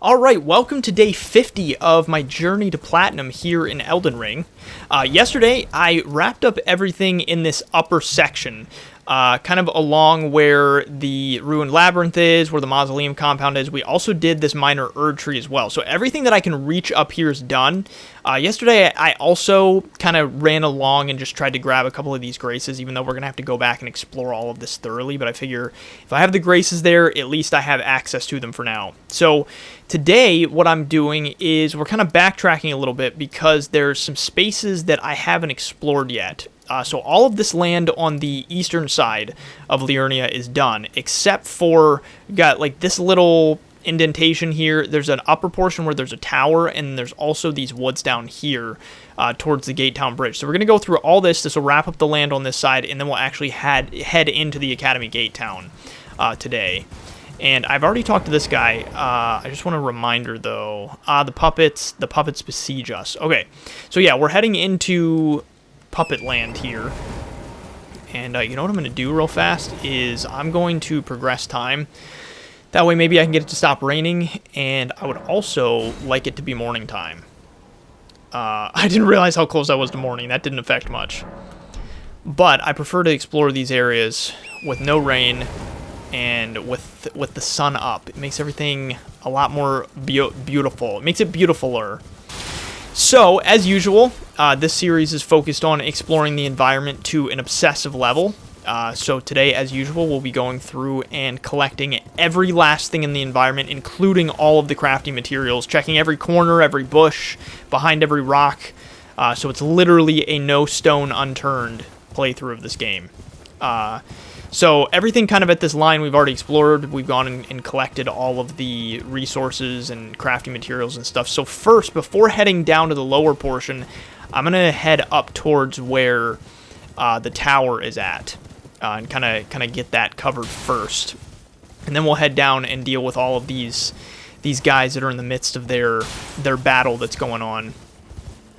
Alright, welcome to day 50 of my journey to Platinum here in Elden Ring. Yesterday, I wrapped up everything in this upper section, kind of along where the Ruined Labyrinth is, where the Mausoleum Compound is. We also did this minor Erd Tree as well, so everything that I can reach up here is done. Yesterday, I also kind of ran along and just tried to grab a couple of these graces, even though we're going to have to go back and explore all of this thoroughly, but I figure if I have the graces there, at least I have access to them for now. So today, what I'm doing is we're kind of backtracking a little bit because there's some spaces that I haven't explored yet. So all of this land on the eastern side of Liurnia is done, except for, we've got like this little indentation here. There's an upper portion where there's a tower, and there's also these woods down here towards the Gate Town Bridge. So we're going to go through all this. This will wrap up the land on this side, and then we'll actually head into the Academy Gate Town today. And I've already talked to this guy. I just want a reminder, though. The puppets besiege us. Okay, so yeah, we're heading into Puppet Land here. And you know what I'm going to do real fast is I'm going to progress time. That way maybe I can get it to stop raining, and I would also like it to be morning time. I didn't realize how close I was to morning. That didn't affect much. But I prefer to explore these areas with no rain and with the sun up. It makes everything a lot more beautiful. It makes it beautifuler. So, as usual, this series is focused on exploring the environment to an obsessive level. So today, as usual, we'll be going through and collecting every last thing in the environment, including all of the crafting materials, checking every corner, every bush, behind every rock. So it's literally a no stone unturned playthrough of this game. So everything kind of at this line we've already explored. We've gone and collected all of the resources and crafting materials and stuff. So first, before heading down to the lower portion, I'm going to head up towards where the tower is at. And kind of get that covered first, and then we'll head down and deal with all of these guys that are in the midst of their battle that's going on.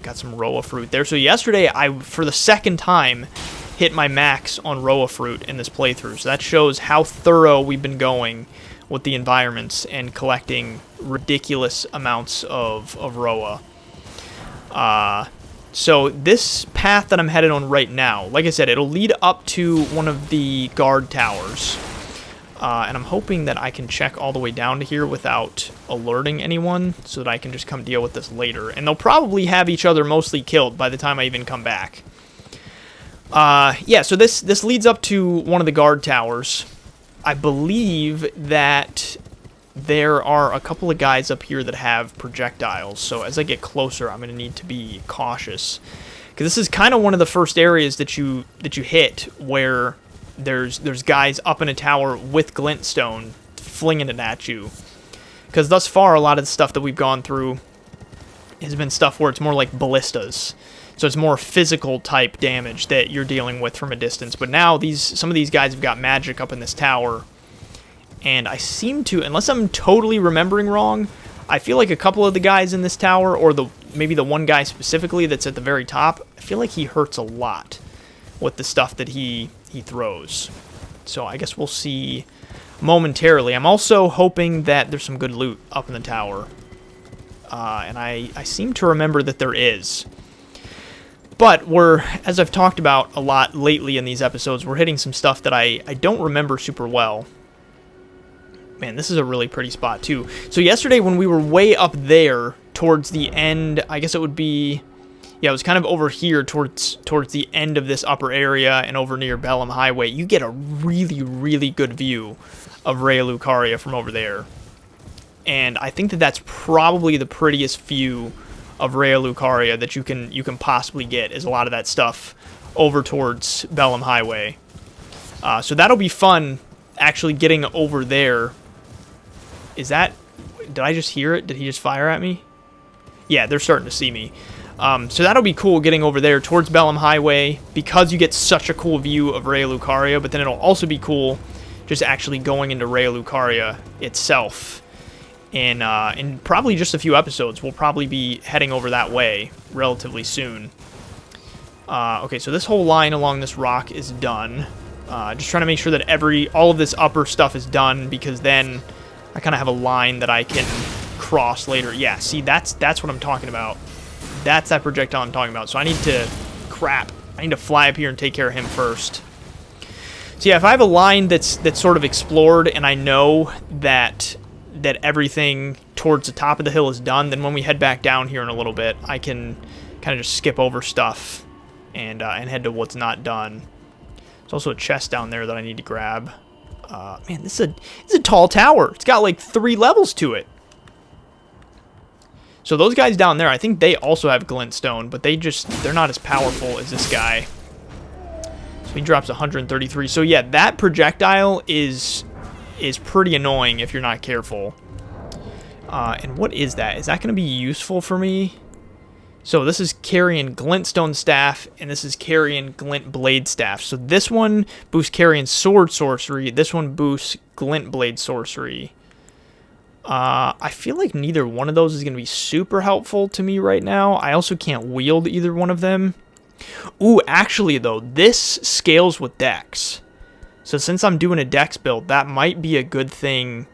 Got some Roa fruit there. So yesterday I, for the second time, hit my max on Roa fruit in this playthrough. So that shows how thorough we've been going with the environments and collecting ridiculous amounts of Roa. So this path that I'm headed on right now, like I said, it'll lead up to one of the guard towers. And I'm hoping that I can check all the way down to here without alerting anyone so that I can just come deal with this later. And they'll probably have each other mostly killed by the time I even come back. Yeah, so this leads up to one of the guard towers. I believe that there are a couple of guys up here that have projectiles, so as I get closer, I'm going to need to be cautious. Because this is kind of one of the first areas that you hit where there's guys up in a tower with glintstone flinging it at you. Because thus far, a lot of the stuff that we've gone through has been stuff where it's more like ballistas. So it's more physical type damage that you're dealing with from a distance. But now some of these guys have got magic up in this tower. And I seem to, unless I'm totally remembering wrong, I feel like a couple of the guys in this tower, or maybe the one guy specifically that's at the very top, I feel like he hurts a lot with the stuff that he throws. So I guess we'll see momentarily. I'm also hoping that there's some good loot up in the tower. And I seem to remember that there is. But as I've talked about a lot lately in these episodes, we're hitting some stuff that I don't remember super well. Man, this is a really pretty spot, too. So yesterday, when we were way up there towards the end, I guess it would be... Yeah, it was kind of over here towards the end of this upper area and over near Bellum Highway. You get a really, really good view of Raya Lucaria from over there. And I think that that's probably the prettiest view of Raya Lucaria that you can possibly get, is a lot of that stuff over towards Bellum Highway. So that'll be fun, actually getting over there. Is that... Did I just hear it? Did he just fire at me? Yeah, they're starting to see me. So that'll be cool getting over there towards Bellum Highway because you get such a cool view of Raya Lucaria, but then it'll also be cool just actually going into Raya Lucaria itself. In probably just a few episodes, we'll probably be heading over that way relatively soon. Okay, so this whole line along this rock is done. Just trying to make sure that all of this upper stuff is done, because then I kind of have a line that I can cross later. Yeah, see, that's what I'm talking about. That's that projectile I'm talking about. So I need to... Crap. I need to fly up here and take care of him first. So yeah, if I have a line that's sort of explored and I know that everything towards the top of the hill is done, then when we head back down here in a little bit, I can kind of just skip over stuff and head to what's not done. There's also a chest down there that I need to grab. Man, this is a tall tower. It's got like 3 levels to it. So those guys down there, I think they also have glintstone, but they're not as powerful as this guy. So he drops 133. So yeah, that projectile is pretty annoying if you're not careful. And what is that? Is that going to be useful for me? So this is carrying glintstone staff, and this is carrying glint blade staff. So this one boosts carrying sword sorcery. This one boosts glint blade sorcery. I feel like neither one of those is going to be super helpful to me right now. I also can't wield either one of them. Ooh, actually though, this scales with dex. So since I'm doing a dex build, that might be a good thing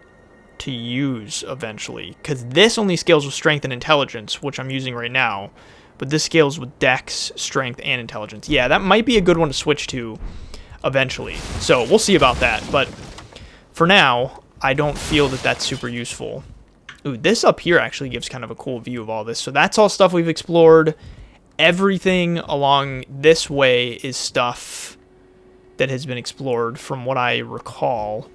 to use eventually, because this only scales with strength and intelligence, which I'm using right now, but this scales with dex, strength, and intelligence. Yeah, that might be a good one to switch to eventually, so we'll see about that, but for now, I don't feel that that's super useful. Ooh, this up here actually gives kind of a cool view of all this, so that's all stuff we've explored. Everything along this way is stuff that has been explored from what I recall.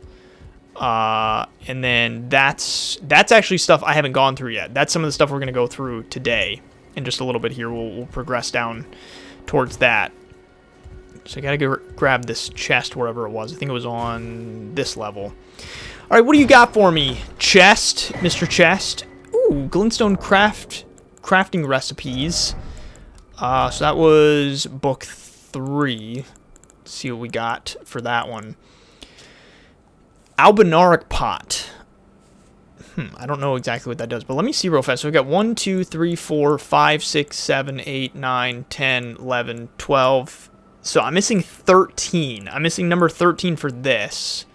And then that's actually stuff I haven't gone through yet. That's some of the stuff we're going to go through today. In just a little bit here, we'll progress down towards that. So I got to go grab this chest wherever it was. I think it was on this level. All right, what do you got for me, chest, Mr. Chest? Ooh, glintstone crafting recipes. So that was book 3. Let's see what we got for that one. Albinaric pot. I don't know exactly what that does, but let me see real fast. So we got 1, 2, 3, 4, 5, 6, 7, 8, 9, 10, 11, 12. So I'm missing 13. I'm missing number 13 for this.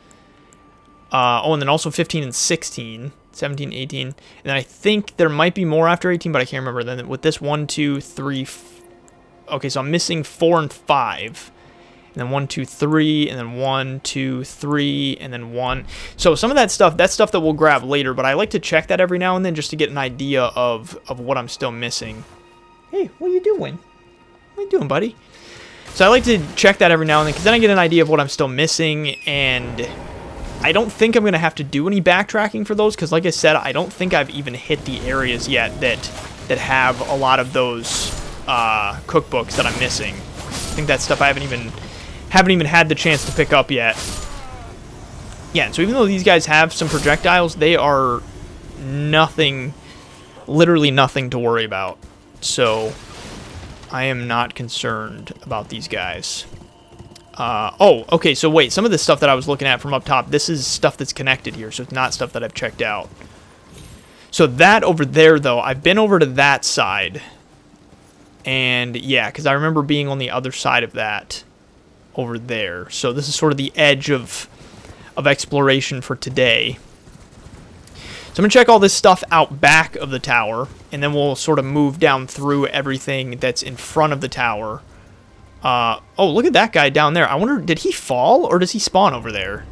Oh, and then also 15 and 16. 17, 18. And then I think there might be more after 18, but I can't remember. Then with this 1, 2, 3. Okay, so I'm missing 4 and 5. And then 1, 2, 3, and then 1, 2, 3, and then 1. So some of that's stuff that we'll grab later, but I like to check that every now and then just to get an idea of what I'm still missing. Hey, what are you doing? What are you doing, buddy? So I like to check that every now and then, because then I get an idea of what I'm still missing, and I don't think I'm going to have to do any backtracking for those, because like I said, I don't think I've even hit the areas yet that have a lot of those cookbooks that I'm missing. I think that's stuff I haven't even had the chance to pick up yet. Yeah, so even though these guys have some projectiles, they are nothing, literally nothing to worry about. So I am not concerned about these guys. Oh, okay, so wait, some of the stuff that I was looking at from up top, this is stuff that's connected here, so it's not stuff that I've checked out. So that over there, though, I've been over to that side. And yeah, because I remember being on the other side of that over there. So this is sort of the edge of exploration for today. So I'm going to check all this stuff out back of the tower, and then we'll sort of move down through everything that's in front of the tower. Oh, look at that guy down there. I wonder, did he fall, or does he spawn over there?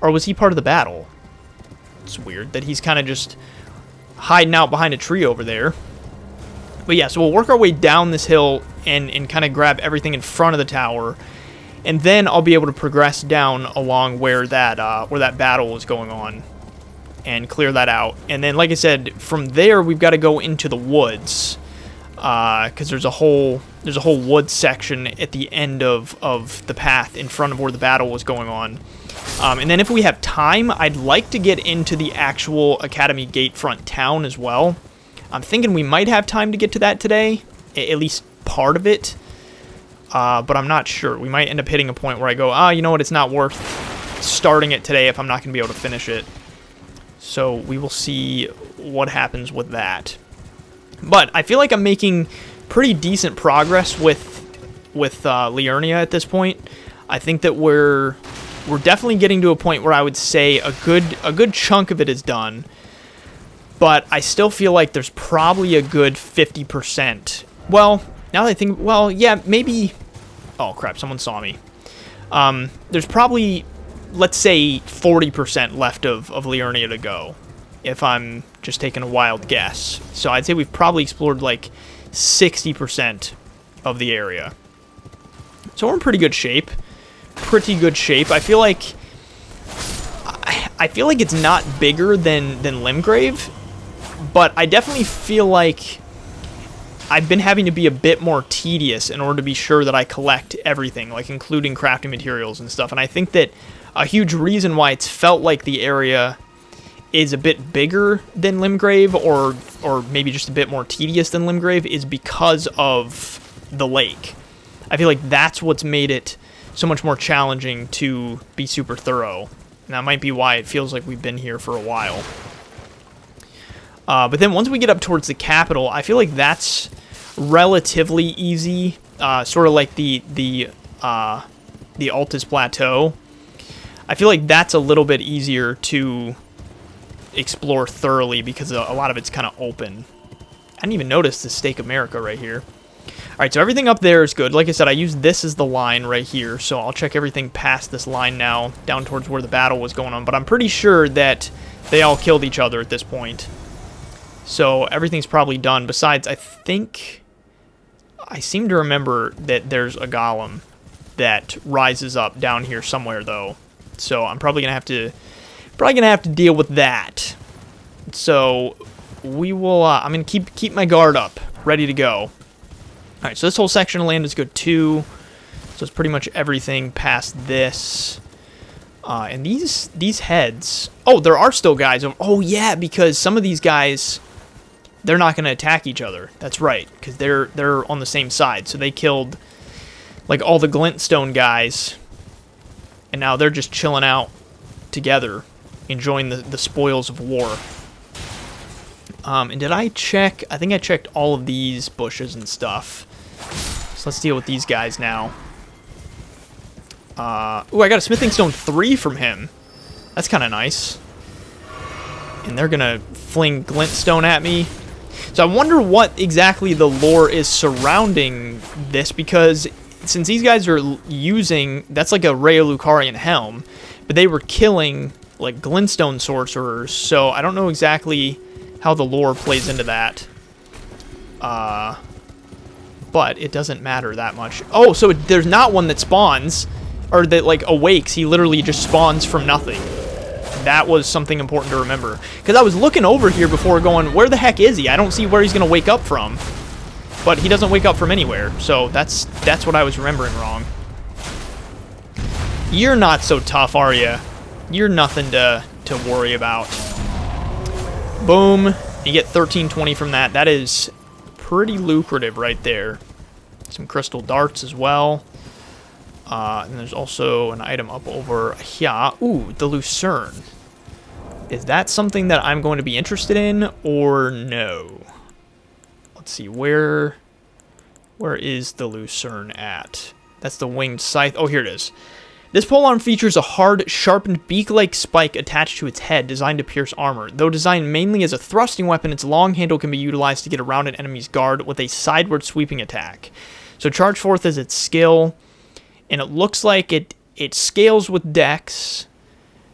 Or was he part of the battle? It's weird that he's kind of just hiding out behind a tree over there. But yeah, so we'll work our way down this hill and kind of grab everything in front of the tower, and then I'll be able to progress down along where that battle is going on and clear that out. And then, like I said, from there we've got to go into the woods, because there's a whole wood section at the end of the path in front of where the battle was going on. And then if we have time, I'd like to get into the actual Academy Gatefront town as well. I'm thinking we might have time to get to that today, at least part of it, but I'm not sure. We might end up hitting a point where I go, you know what, it's not worth starting it today if I'm not going to be able to finish it. So we will see what happens with that. But I feel like I'm making pretty decent progress with Liurnia at this point. I think that we're definitely getting to a point where I would say a good chunk of it is done. but I still feel like there's probably a good 50%. Well, now that I think, well, yeah, maybe... Oh, crap, someone saw me. There's probably, let's say, 40% left of Liurnia to go, if I'm just taking a wild guess. So I'd say we've probably explored, like, 60% of the area. So we're in pretty good shape. Pretty good shape. I feel like it's not bigger than Limgrave, but I definitely feel like I've been having to be a bit more tedious in order to be sure that I collect everything, like including crafting materials and stuff. And I think that a huge reason why it's felt like the area is a bit bigger than Limgrave, or maybe just a bit more tedious than Limgrave, is because of the lake. I feel like that's what's made it so much more challenging to be super thorough. And that might be why it feels like we've been here for a while. But then once we get up towards the capital, I feel like that's relatively easy, sort of like the Altus Plateau. I feel like that's a little bit easier to explore thoroughly because a lot of it's kind of open. I didn't even notice the Stake America right here. Alright, so everything up there is good. Like I said, I use this as the line right here, so I'll check everything past this line now, down towards where the battle was going on. But I'm pretty sure that they all killed each other at this point. So everything's probably done. Besides, I seem to remember that there's a golem that rises up down here somewhere, though. So I'm probably gonna have to deal with that. So we will. I'm gonna keep my guard up, ready to go. All right. So this whole section of land is good too. So it's pretty much everything past this. And these heads. Oh, there are still guys. Oh yeah, because some of these guys, they're not going to attack each other. That's right, because they're on the same side. So they killed like all the glintstone guys, and now they're just chilling out together, enjoying the spoils of war. And did I check? I think I checked all of these bushes and stuff. So let's deal with these guys now. Ooh, I got a smithing stone 3 from him. That's kind of nice. And they're gonna fling glintstone at me. So I wonder what exactly the lore is surrounding this, because since these guys are using, that's like a Raya Lucarian helm, but they were killing like glintstone sorcerers, so I don't know exactly how the lore plays into that. But it doesn't matter that much. Oh, so there's not one that spawns, or that like awakes. He literally just spawns from nothing. That was something important to remember, because I was looking over here before going, where the heck is he? I don't see where he's gonna wake up from. But he doesn't wake up from anywhere, so that's what I was remembering wrong. You're not so tough, are you? You're nothing to worry about. Boom. You get 1320 from that. That is pretty lucrative right there. Some crystal darts as well. And there's also an item up over here. Ooh, the Lucerne. Is that something that I'm going to be interested in, or no? Let's see, where is the Lucerne at? That's the winged scythe. Oh, here it is. This polearm features a hard, sharpened beak-like spike attached to its head, designed to pierce armor. Though designed mainly as a thrusting weapon, its long handle can be utilized to get around an enemy's guard with a sideward sweeping attack. So charge forth is its skill, and it looks like it scales with dex,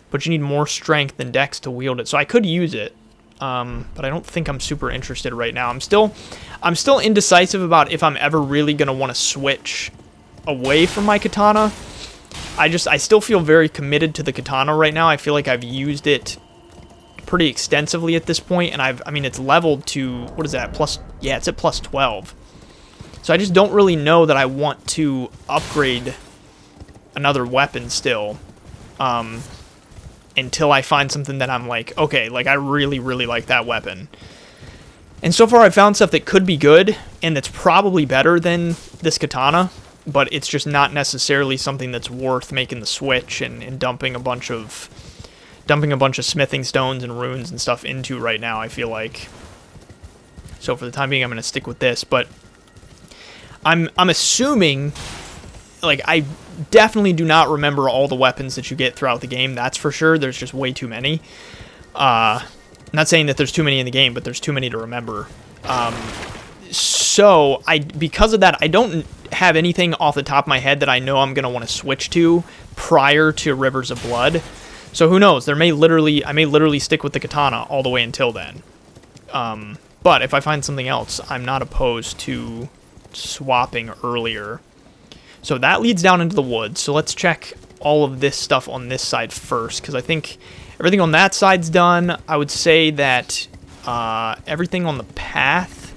but you need more strength than dex to wield it. So I could use it, but I don't think I'm super interested right now. I'm still indecisive about if I'm ever really gonna want to switch away from my katana. I still feel very committed to the katana right now. I feel like I've used it pretty extensively at this point, and I mean, it's leveled to, what is that, yeah, it's at plus 12. So I just don't really know that I want to upgrade another weapon still, until I find something that I'm like, okay, like I really, really like that weapon. And so far I've found stuff that could be good, and that's probably better than this katana, but it's just not necessarily something that's worth making the switch and dumping a bunch of smithing stones and runes and stuff into right now, I feel like. So for the time being, I'm going to stick with this, but I'm assuming, like, I definitely do not remember all the weapons that you get throughout the game, that's for sure. There's just way too many. Not saying that there's too many in the game, but there's too many to remember. So because of that, I don't have anything off the top of my head that I know I'm going to want to switch to prior to Rivers of Blood. So who knows? I may literally stick with the katana all the way until then. But if I find something else, I'm not opposed to swapping earlier. So that leads down into the woods. So let's check all of this stuff on this side first, because I think everything on that side's done. I would say that everything on the path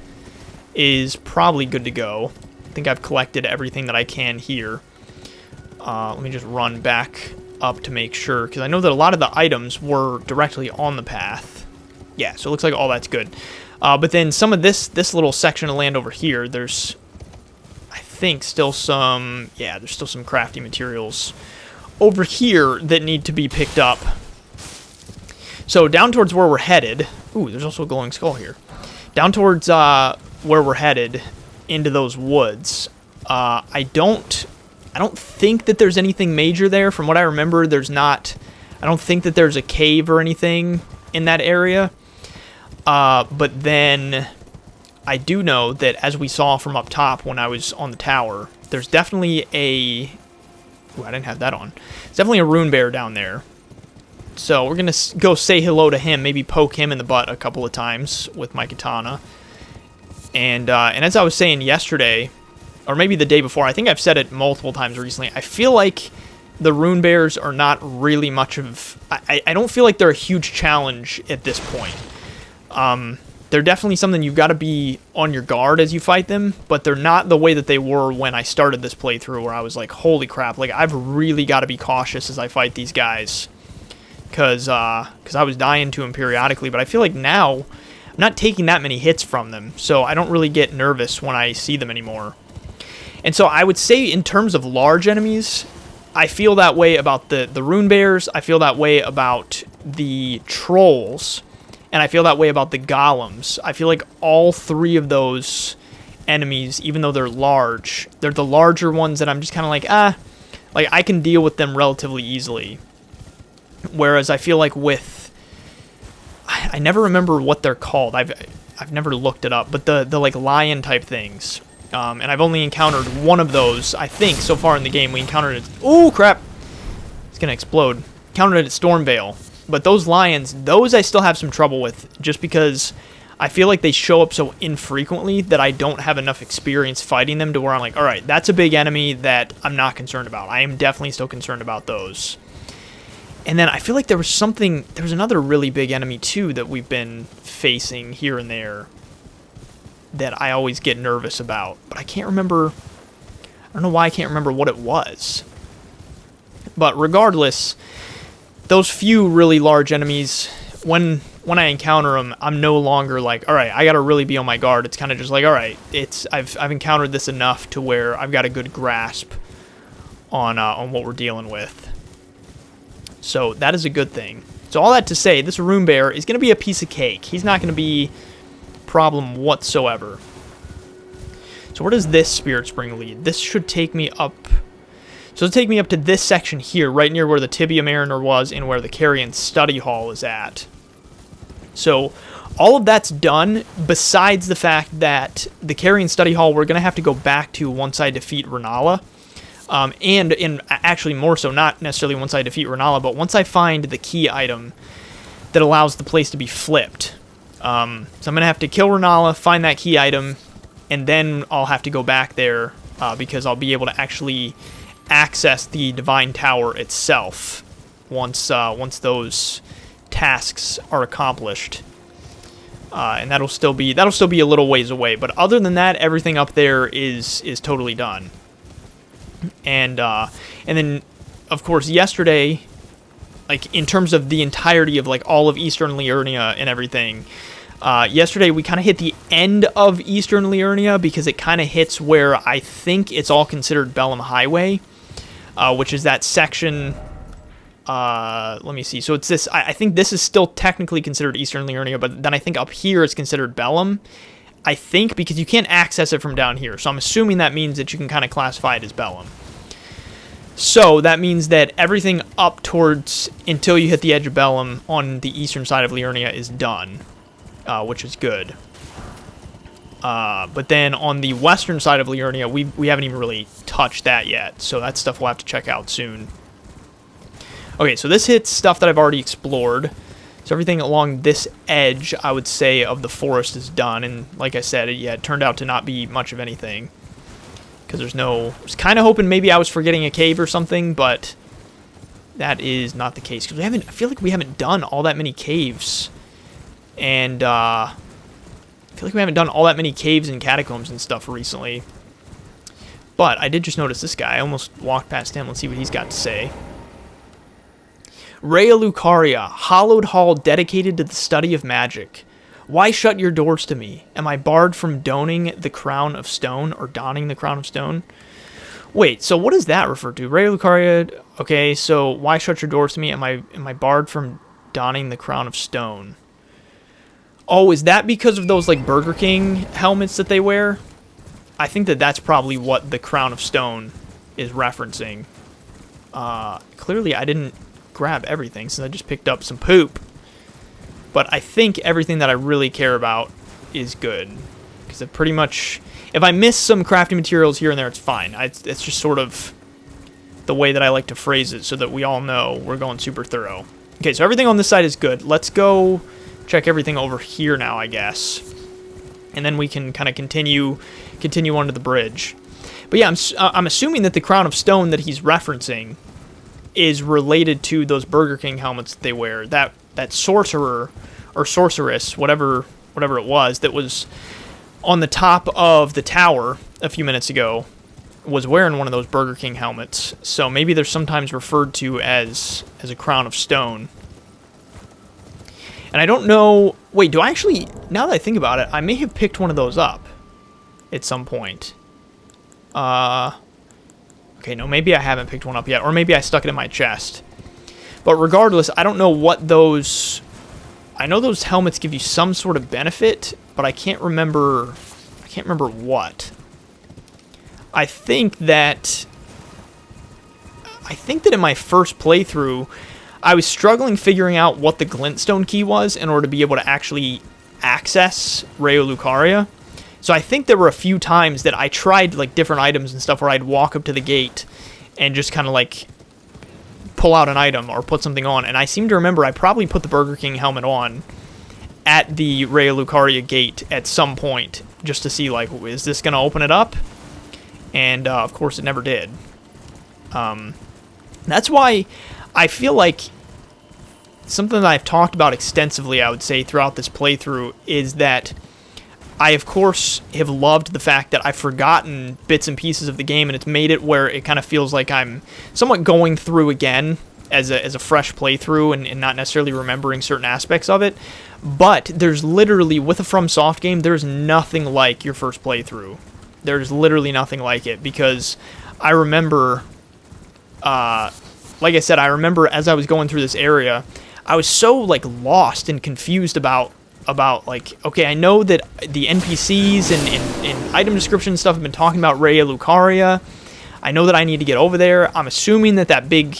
is probably good to go. I think I've collected everything that I can here. Let me just run back up to make sure, because I know that a lot of the items were directly on the path. Yeah, so it looks like all that's good. But then some of this little section of land over here, there's, I think, still some, yeah, there's still some crafting materials over here that need to be picked up. So down towards where we're headed, ooh, there's also a glowing skull here. Down towards where we're headed into those woods, I don't think that there's anything major there. From what I remember, there's not. I don't think that there's a cave or anything in that area. But then I do know that, as we saw from up top when I was on the tower, there's definitely a... Ooh, I didn't have that on. There's definitely a rune bear down there. So we're going to go say hello to him, maybe poke him in the butt a couple of times with my katana. And as I was saying yesterday, or maybe the day before, I think I've said it multiple times recently, I feel like the rune bears are not really much of... I don't feel like they're a huge challenge at this point. They're definitely something you've got to be on your guard as you fight them, but they're not the way that they were when I started this playthrough, where I was like, holy crap, like, I've really got to be cautious as I fight these guys, because I was dying to them periodically. But I feel like now I'm not taking that many hits from them, so I don't really get nervous when I see them anymore. And so I would say, in terms of large enemies, I feel that way about the rune bears, I feel that way about the trolls, and I feel that way about the golems. I feel like all three of those enemies, even though they're large, they're the larger ones that I'm just kind of like, like, I can deal with them relatively easily. Whereas I feel like with... I never remember what they're called. I've never looked it up, but the like lion type things. And I've only encountered one of those, I think, so far in the game. We encountered it... Ooh, crap! It's gonna explode. Encountered it at Stormvale. But those lions, those I still have some trouble with, just because I feel like they show up so infrequently that I don't have enough experience fighting them to where I'm like, alright, that's a big enemy that I'm not concerned about. I am definitely still concerned about those. And then I feel like there was another really big enemy too that we've been facing here and there that I always get nervous about. But I can't remember, I don't know why I can't remember what it was. But regardless, those few really large enemies, when I encounter them, I'm no longer like, all right, I got to really be on my guard. It's kind of just like, all right, I've encountered this enough to where I've got a good grasp on what we're dealing with. So that is a good thing. So all that to say, this rune bear is going to be a piece of cake. He's not going to be a problem whatsoever. So where does this spirit spring lead? This should take me up. So it'll take me up to this section here, right near where the Tibia Mariner was and where the Carrion Study Hall is at. So all of that's done, besides the fact that the Carrion Study Hall we're going to have to go back to once I defeat Renala. And actually more so, not necessarily once I defeat Renala, but once I find the key item that allows the place to be flipped. So I'm going to have to kill Renala, find that key item, and then I'll have to go back there because I'll be able to actually access the Divine Tower itself once those tasks are accomplished, and that'll still be a little ways away. But other than that, everything up there is totally done. And then of course yesterday, like in terms of the entirety of like all of Eastern Liurnia and everything, yesterday we kind of hit the end of Eastern Liurnia because it kind of hits where I think it's all considered Bellum Highway. Which is that section, let me see, so it's this, I think this is still technically considered Eastern Liurnia, but then I think up here it's considered Bellum, I think, because you can't access it from down here, so I'm assuming that means that you can kind of classify it as Bellum. So that means that everything up towards until you hit the edge of Bellum on the eastern side of Liurnia is done, which is good. But then on the western side of Liurnia, we haven't even really touched that yet, so that stuff we'll have to check out soon. Okay, so this hits stuff that I've already explored. So everything along this edge, I would say, of the forest is done, and like I said, it turned out to not be much of anything. Because there's no... I was kind of hoping maybe I was forgetting a cave or something, but that is not the case. Because I feel like we haven't done all that many caves. And, I feel like we haven't done all that many caves and catacombs and stuff recently. But I did just notice this guy. I almost walked past him. Let's see what he's got to say. Raya Lucaria, hallowed hall dedicated to the study of magic. Why shut your doors to me? Am I barred from donning the crown of stone, or donning the crown of stone? Wait, so what does that refer to? Raya Lucaria, okay, so why shut your doors to me? Am I barred from donning the crown of stone? Oh, is that because of those, like, Burger King helmets that they wear? I think that's probably what the crown of stone is referencing. Clearly I didn't grab everything since I just picked up some poop. But I think everything that I really care about is good. Because it pretty much... If I miss some crafting materials here and there, it's fine. It's just sort of the way that I like to phrase it so that we all know we're going super thorough. Okay, so everything on this side is good. Let's go check everything over here now, I guess. And then we can kind of continue onto the bridge. But yeah, I'm assuming that the crown of stone that he's referencing is related to those Burger King helmets that they wear. That sorcerer or sorceress, whatever it was, that was on the top of the tower a few minutes ago, was wearing one of those Burger King helmets. So maybe they're sometimes referred to as a crown of stone. And I don't know... Wait, do I actually... Now that I think about it, I may have picked one of those up at some point. Okay, no, maybe I haven't picked one up yet. Or maybe I stuck it in my chest. But regardless, I don't know what those... I know those helmets give you some sort of benefit, but I can't remember what. I think that in my first playthrough, I was struggling figuring out what the glintstone key was in order to be able to actually access Raya Lucaria. So I think there were a few times that I tried like different items and stuff where I'd walk up to the gate and just kind of like pull out an item or put something on. And I seem to remember I probably put the Burger King helmet on at the Raya Lucaria gate at some point just to see like, is this going to open it up? And of course it never did. That's why I feel like something that I've talked about extensively, I would say, throughout this playthrough is that I, of course, have loved the fact that I've forgotten bits and pieces of the game, and it's made it where it kind of feels like I'm somewhat going through again as a fresh playthrough and not necessarily remembering certain aspects of it. But there's literally, with a FromSoft game, there's nothing like your first playthrough. There's literally nothing like it, because I remember, like I said, I remember as I was going through this area, I was so like lost and confused about like, okay, I know that the NPCs and item description and stuff have been talking about Raya Lucaria. I know that I need to get over there. I'm assuming that big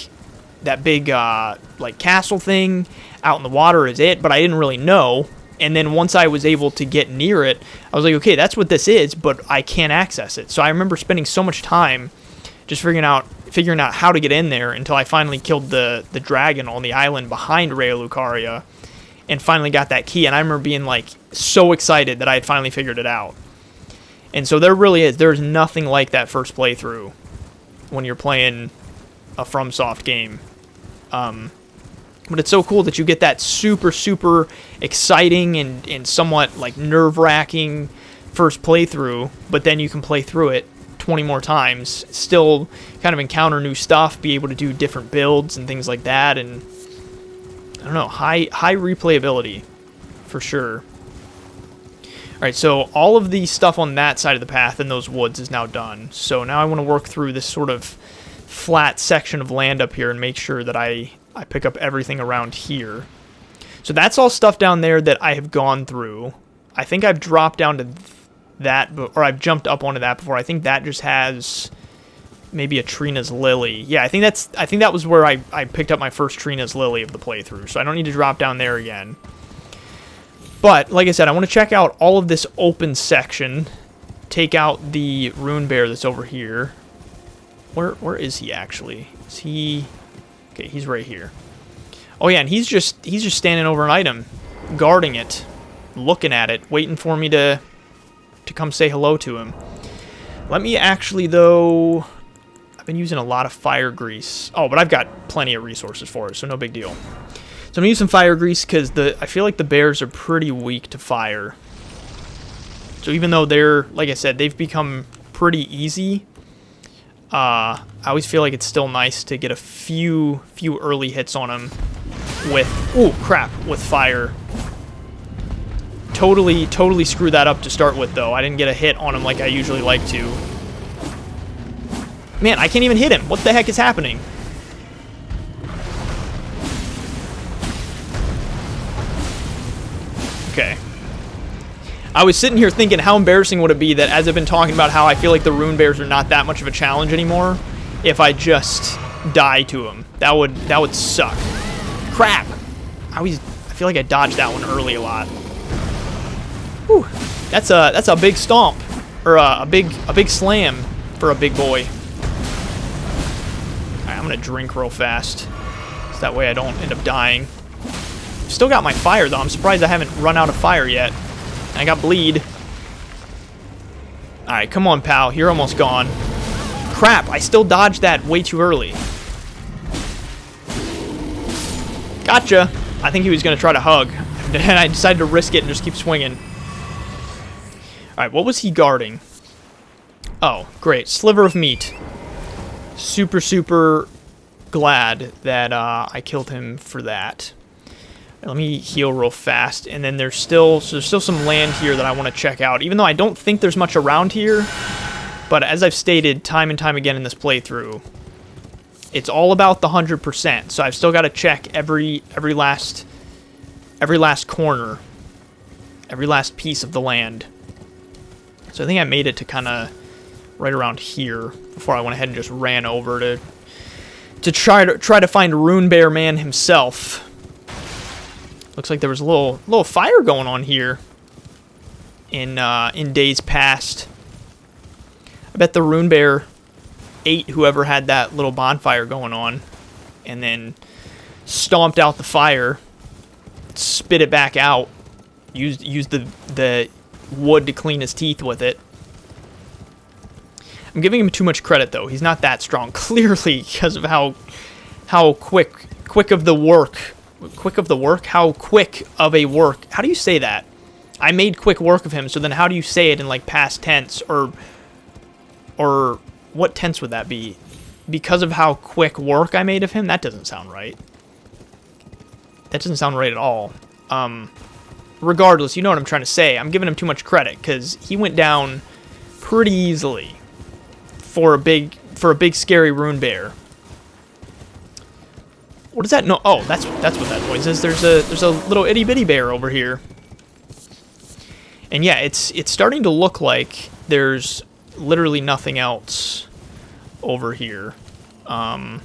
like castle thing out in the water is it, but I didn't really know. And then once I was able to get near it, I was like, okay, that's what this is, but I can't access it. So I remember spending so much time just figuring out how to get in there until I finally killed the dragon on the island behind Raya Lucaria and finally got that key. And I remember being like so excited that I had finally figured it out. And so there's nothing like that first playthrough when you're playing a FromSoft game. But it's so cool that you get that super, super exciting and somewhat like nerve-wracking first playthrough, but then you can play through it 20 more times, still kind of encounter new stuff, be able to do different builds and things like that, and I don't know, high replayability for sure. Alright, so all of the stuff on that side of the path in those woods is now done. So now I want to work through this sort of flat section of land up here and make sure that I pick up everything around here. So that's all stuff down there that I have gone through. I think I've dropped down to that, or I've jumped up onto that before. I think that just has maybe a Trina's Lily. Yeah, I think that was where I picked up my first Trina's Lily of the playthrough, so I don't need to drop down there again. But, like I said, I want to check out all of this open section, take out the rune bear that's over here. Where is he, actually? Is he... Okay, he's right here. Oh, yeah, and he's just standing over an item, guarding it, looking at it, waiting for me to come say hello to him. Let me actually, though... I've been using a lot of fire grease. Oh, but I've got plenty of resources for it, so no big deal. So I'm going to use some fire grease because I feel like the bears are pretty weak to fire. So even though they're, like I said, they've become pretty easy, I always feel like it's still nice to get a few early hits on them with, oh crap, with fire. Totally screwed that up to start with, though. I didn't get a hit on him like I usually like to. Man, I can't even hit him. What the heck is happening? Okay. I was sitting here thinking how embarrassing would it be that as I've been talking about how I feel like the rune bears are not that much of a challenge anymore, if I just die to them. That would suck. Crap. I feel like I dodged that one early a lot. Whew. That's a big stomp, or a big slam for a big boy. All right, I'm gonna drink real fast, so that way I don't end up dying. Still got my fire though. I'm surprised I haven't run out of fire yet. I got bleed. All right, come on, pal. You're almost gone. Crap! I still dodged that way too early. Gotcha. I think he was gonna try to hug, and I decided to risk it and just keep swinging. Alright, what was he guarding? Oh, great. Sliver of meat. Super glad that I killed him for that. Let me heal real fast. And then there's still some land here that I want to check out. Even though I don't think there's much around here. But as I've stated time and time again in this playthrough, it's all about the 100%. So I've still got to check every last corner. Every last piece of the land. So I think I made it to kind of right around here before I went ahead and just ran over to try to find Rune Bear Man himself. Looks like there was a little fire going on here in days past. I bet the Rune Bear ate whoever had that little bonfire going on, and then stomped out the fire, spit it back out, used the wood to clean his teeth with it. I'm giving him too much credit though. He's not that strong, clearly, because of how quick of a work. How do you say that? I made quick work of him, so then how do you say it in like past tense, or what tense would that be? Because of how quick work I made of him? That doesn't sound right. That doesn't sound right at all. Regardless, you know what I'm trying to say. I'm giving him too much credit because he went down pretty easily for a big scary rune bear. What is that? No, oh, that's what that noise is. There's a little itty bitty bear over here, and yeah, it's starting to look like there's literally nothing else over here. I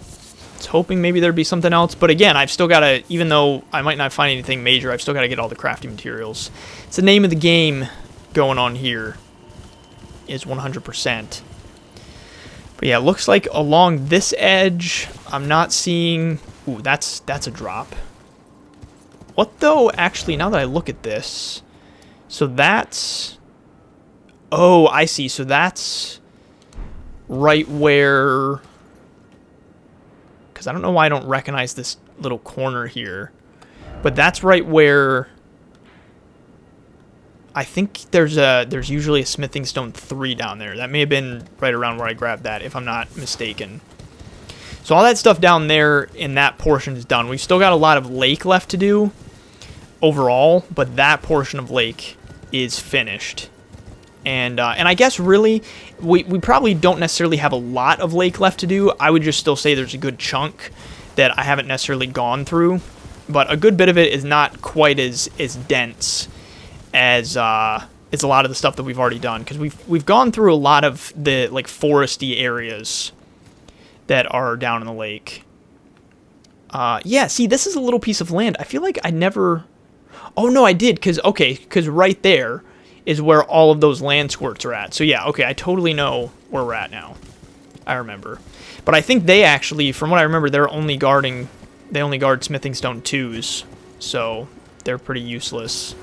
was hoping maybe there'd be something else, but again, I've still got to, even though I might not find anything major, I've still got to get all the crafting materials. It's the name of the game going on here is 100%. But yeah, it looks like along this edge, I'm not seeing... Ooh, that's a drop. What though, actually, now that I look at this, so that's... Oh, I see, so that's right where... Because I don't know why I don't recognize this little corner here. But that's right where... I think there's usually a Smithing Stone 3 down there. That may have been right around where I grabbed that, if I'm not mistaken. So all that stuff down there in that portion is done. We've still got a lot of lake left to do overall, but that portion of lake is finished. And I guess really, we probably don't necessarily have a lot of lake left to do. I would just still say there's a good chunk that I haven't necessarily gone through. But a good bit of it is not quite as dense as a lot of the stuff that we've already done. Because we've gone through a lot of the like foresty areas that are down in the lake. Yeah, see, this is a little piece of land. I feel like I never... Oh, no, I did, because right there is where all of those land squirts are at. So, yeah, okay, I totally know where we're at now. I remember. But I think they actually, from what I remember, they only guard Smithing Stone 2s. So, they're pretty useless.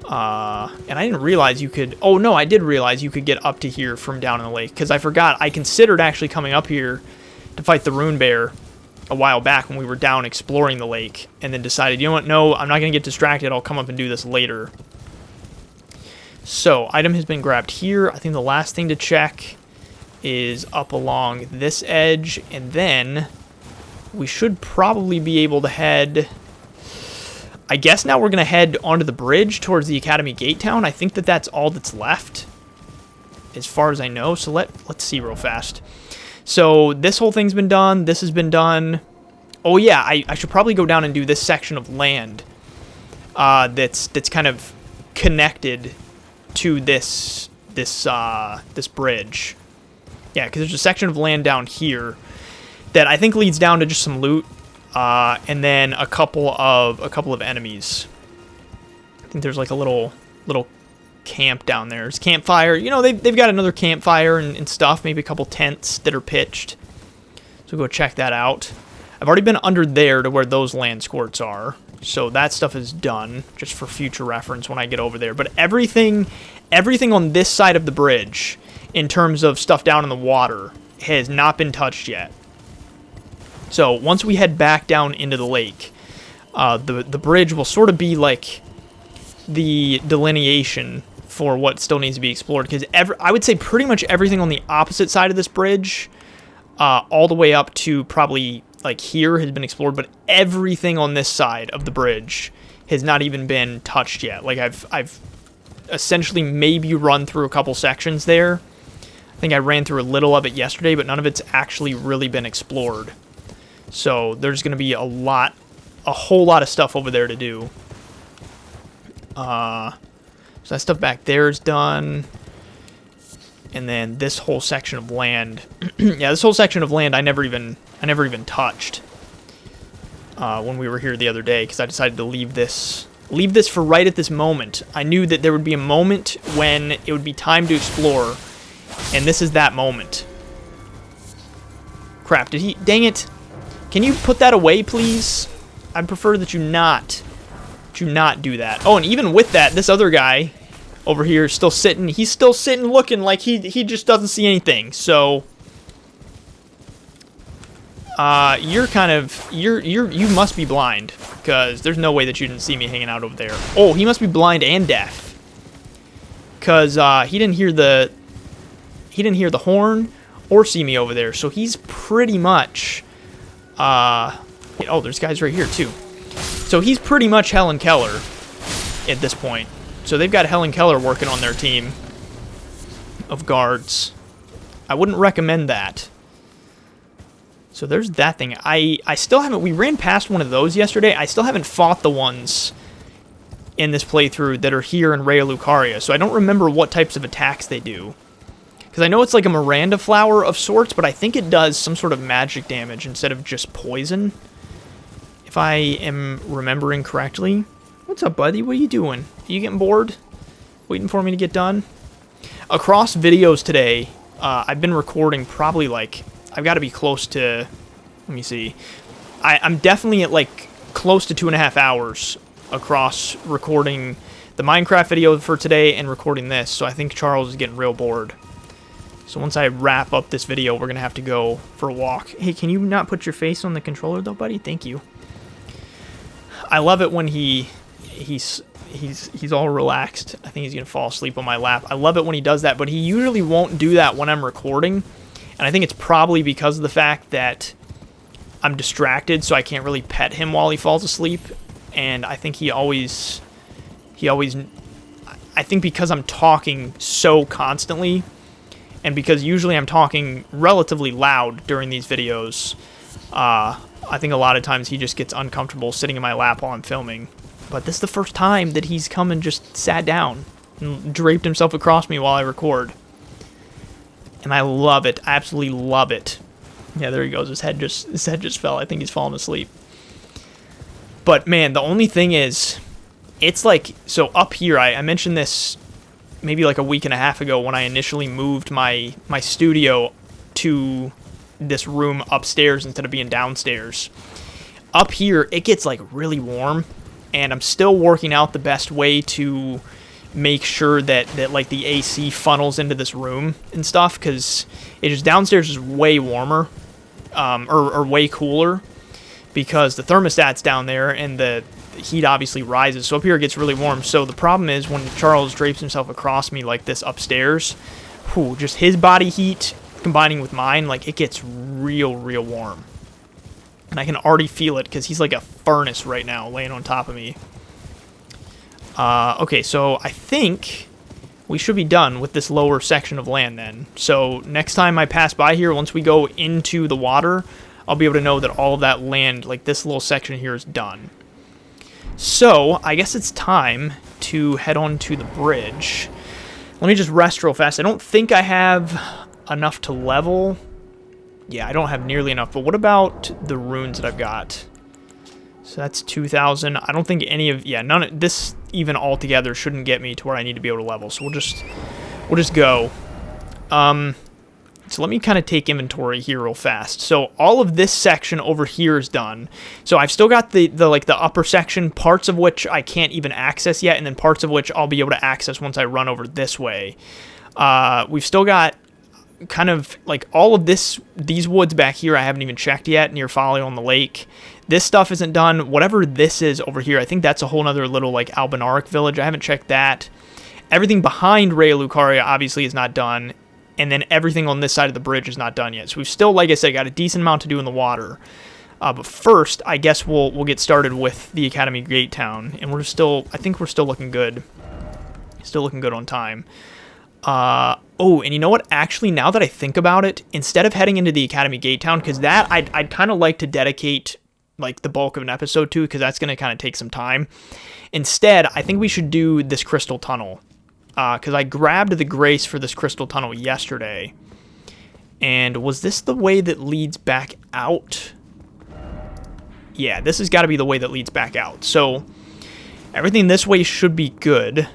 And I didn't realize you could... Oh, no, I did realize you could get up to here from down in the lake. Because I forgot, I considered actually coming up here to fight the Rune Bear a while back when we were down exploring the lake. And then decided, you know what, no, I'm not going to get distracted. I'll come up and do this later. So, item has been grabbed here. I think the last thing to check is up along this edge. And then we should probably be able to head... I guess now we're going to head onto the bridge towards the Academy Gate Town. I think that that's all that's left, as far as I know. So let's see real fast. So this whole thing's been done. This has been done. Oh yeah, I should probably go down and do this section of land that's kind of connected to this bridge. Yeah, because there's a section of land down here that I think leads down to just some loot. And then a couple of enemies. I think there's like a little camp down there. There's campfire. You know, they've got another campfire and stuff. Maybe a couple tents that are pitched. So go check that out. I've already been under there to where those land squirts are. So that stuff is done, just for future reference when I get over there. But everything on this side of the bridge, in terms of stuff down in the water, has not been touched yet. So once we head back down into the lake, the bridge will sort of be like the delineation for what still needs to be explored. Because I would say pretty much everything on the opposite side of this bridge, all the way up to probably like here, has been explored. But everything on this side of the bridge has not even been touched yet. Like I've essentially maybe run through a couple sections there. I think I ran through a little of it yesterday, but none of it's actually really been explored. So there's going to be a whole lot of stuff over there to do. So that stuff back there is done. And then this whole section of land, yeah, this whole section of land I never even touched when we were here the other day, because I decided to leave this for right at this moment. I knew that there would be a moment when it would be time to explore, and this is that moment. Crap! Dang it! Can you put that away, please? I'd prefer that you not do that. Oh, and even with that, this other guy over here is still sitting. He's still sitting looking like he just doesn't see anything. So, you must be blind, because there's no way that you didn't see me hanging out over there. Oh, he must be blind and deaf, because he didn't hear the horn or see me over there. So he's pretty much... oh, there's guys right here, too. So he's pretty much Helen Keller at this point. So they've got Helen Keller working on their team of guards. I wouldn't recommend that. So there's that thing. I still haven't... We ran past one of those yesterday. I still haven't fought the ones in this playthrough that are here in Raya Lucaria. So I don't remember what types of attacks they do. Because I know it's like a Miranda flower of sorts, but I think it does some sort of magic damage instead of just poison. If I am remembering correctly. What's up, buddy? What are you doing? Are you getting bored? Waiting for me to get done? Across videos today, I've been recording probably like... I've got to be close to... Let me see. I'm definitely at like close to 2.5 hours across recording the Minecraft video for today and recording this. So I think Charles is getting real bored. So once I wrap up this video, we're going to have to go for a walk. Hey, can you not put your face on the controller though, buddy? Thank you. I love it when he's all relaxed. I think he's going to fall asleep on my lap. I love it when he does that, but he usually won't do that when I'm recording. And I think it's probably because of the fact that I'm distracted, so I can't really pet him while he falls asleep. And I think I think because I'm talking so constantly, and because usually I'm talking relatively loud during these videos, I think a lot of times he just gets uncomfortable sitting in my lap while I'm filming. But this is the first time that he's come and just sat down and draped himself across me while I record. And I love it. I absolutely love it. Yeah, there he goes. His head just fell. I think he's falling asleep. But man, the only thing is, it's like, so up here, I mentioned this maybe like a week and a half ago when I initially moved my studio to this room upstairs instead of being downstairs. Up here, it gets like really warm, and I'm still working out the best way to make sure that like the AC funnels into this room and stuff, because it just downstairs is way warmer, or way cooler, because the thermostat's down there and the heat obviously rises. So up here it gets really warm. So the problem is when Charles drapes himself across me like this upstairs, just his body heat combining with mine, like it gets real warm. And I can already feel it because he's like a furnace right now laying on top of me. Okay, so I think we should be done with this lower section of land then. So next time I pass by here, once we go into the water, I'll be able to know that all of that land, like this little section here, is done. So I guess it's time to head on to the bridge. Let me just rest real fast. I don't think I have enough to level. Yeah, I don't have nearly enough. But what about the runes that I've got? So that's 2,000. I don't think any of... Yeah, none of this even altogether shouldn't get me to where I need to be able to level. So we'll just go. So let me kind of take inventory here real fast. So all of this section over here is done. So I've still got the upper section, parts of which I can't even access yet, and then parts of which I'll be able to access once I run over this way. We've still got kind of like all of these woods back here I haven't even checked yet, near Folly on the Lake. This stuff isn't done. Whatever this is over here, I think that's a whole nother little like Albinaric village. I haven't checked that. Everything behind Raya Lucaria obviously is not done. And then everything on this side of the bridge is not done yet. So we've still, like I said, got a decent amount to do in the water. But first, I guess we'll get started with the Academy Gate Town. And I think we're still looking good. Still looking good on time. Oh, and you know what? Actually, now that I think about it, instead of heading into the Academy Gate Town, because that I'd kind of like to dedicate like the bulk of an episode to, because that's going to kind of take some time. Instead, I think we should do this Crystal Tunnel. Because I grabbed the Grace for this Crystal Tunnel yesterday. And was this the way that leads back out? Yeah, this has got to be the way that leads back out. So, everything this way should be good.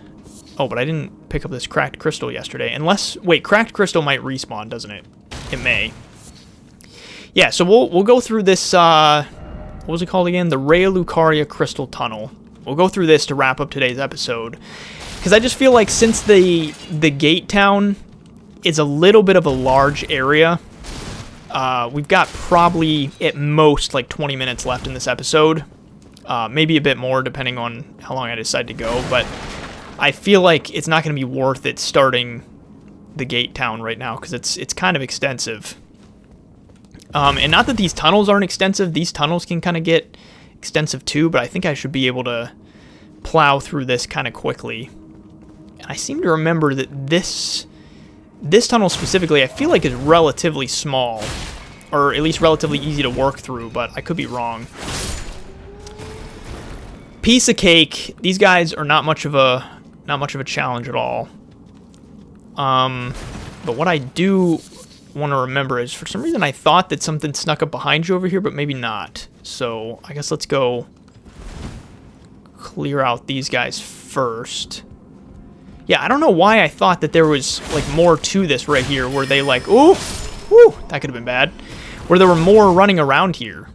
Oh, but I didn't pick up this Cracked Crystal yesterday. Unless, wait, Cracked Crystal might respawn, doesn't it? It may. Yeah, so we'll go through this, what was it called again? The Raya Lucaria Crystal Tunnel. We'll go through this to wrap up today's episode. Because I just feel like since the Gate Town is a little bit of a large area, we've got probably at most like 20 minutes left in this episode. Maybe a bit more depending on how long I decide to go. But I feel like it's not going to be worth it starting the Gate Town right now because it's kind of extensive. And not that these tunnels aren't extensive. These tunnels can kind of get extensive too, but I think I should be able to plow through this kind of quickly. And I seem to remember that this tunnel specifically, I feel like is relatively small, or at least relatively easy to work through, but I could be wrong. Piece of cake. These guys are not much of a challenge at all. But what I do want to remember is, for some reason I thought that something snuck up behind you over here, but maybe not. So I guess let's go clear out these guys first. Yeah, I don't know why I thought that there was like more to this right here, where they like, ooh, that could have been bad, where there were more running around here.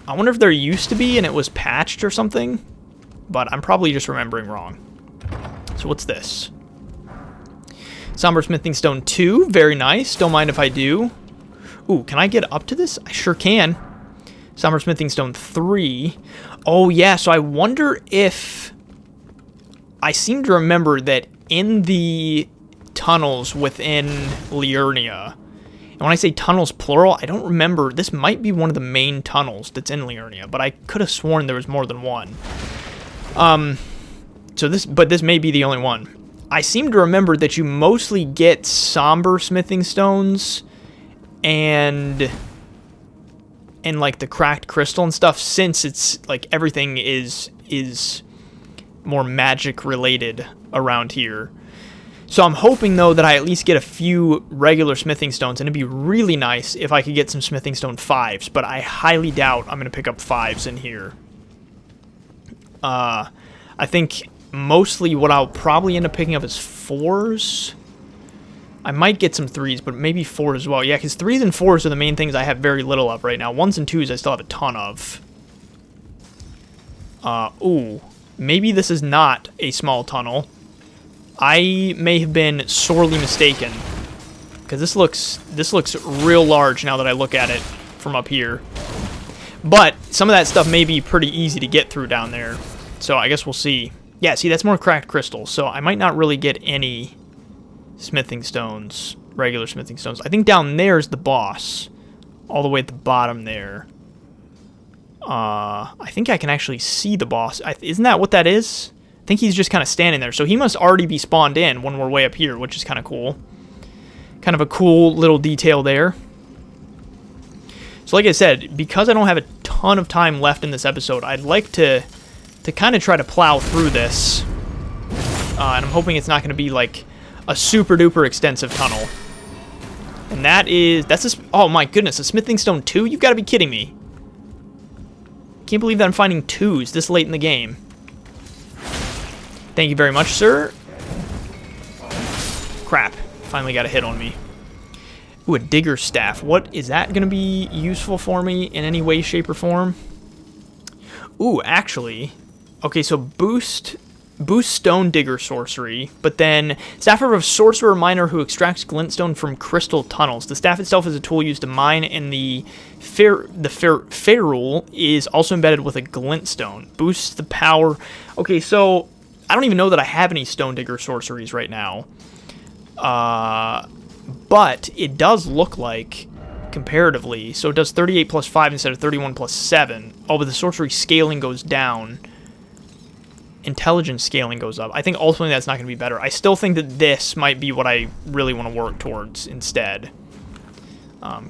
I wonder if there used to be and it was patched or something, but I'm probably just remembering wrong. So what's this? Somber Smithing Stone 2, very nice. Don't mind if I do. Ooh, can I get up to this? I sure can. Somber Smithing Stone 3. Oh yeah, so I wonder if... I seem to remember that in the tunnels within Liurnia, and when I say tunnels plural, I don't remember, this might be one of the main tunnels that's in Liurnia, but I could have sworn there was more than one. But this may be the only one. I seem to remember that you mostly get somber smithing stones and like the cracked crystal and stuff, since it's like everything is more magic related around here. So I'm hoping, though, that I at least get a few regular smithing stones, and it'd be really nice if I could get some smithing stone 5s, but I highly doubt I'm going to pick up 5s in here. I think mostly what I'll probably end up picking up is 4s. I might get some 3s, but maybe 4s as well. Yeah, because 3s and 4s are the main things I have very little of right now. 1s and 2s I still have a ton of. Ooh. Maybe this is not a small tunnel. I may have been sorely mistaken, because this looks real large now that I look at it from up here. But some of that stuff may be pretty easy to get through down there, so I guess we'll see. Yeah, see, that's more cracked crystals, so I might not really get any smithing stones, regular smithing stones. I think down there is the boss, all the way at the bottom there. I think I can actually see the boss. Isn't that what that is? I think he's just kind of standing there. So he must already be spawned in when we're way up here, which is kind of cool. Kind of a cool little detail there. So like I said, because I don't have a ton of time left in this episode, I'd like to kind of try to plow through this. And I'm hoping it's not going to be like a super duper extensive tunnel. And oh my goodness, a smithing stone 2? You've got to be kidding me. Can't believe that I'm finding 2s this late in the game. Thank you very much, sir. Crap. Finally got a hit on me. Ooh, a digger staff. What is that going to be useful for me in any way, shape, or form? Ooh, actually. Okay, so boost stone digger sorcery, but then staff of a sorcerer miner who extracts glintstone from crystal tunnels. The staff itself is a tool used to mine, and the ferrule is also embedded with a glintstone. Boosts the power. Okay, so I don't even know that I have any stone digger sorceries right now. But it does look like, comparatively, so it does 38 plus 5 instead of 31 plus 7. Oh, but the sorcery scaling goes down. Intelligence scaling goes up. I think ultimately that's not going to be better. I still think that this might be what I really want to work towards instead.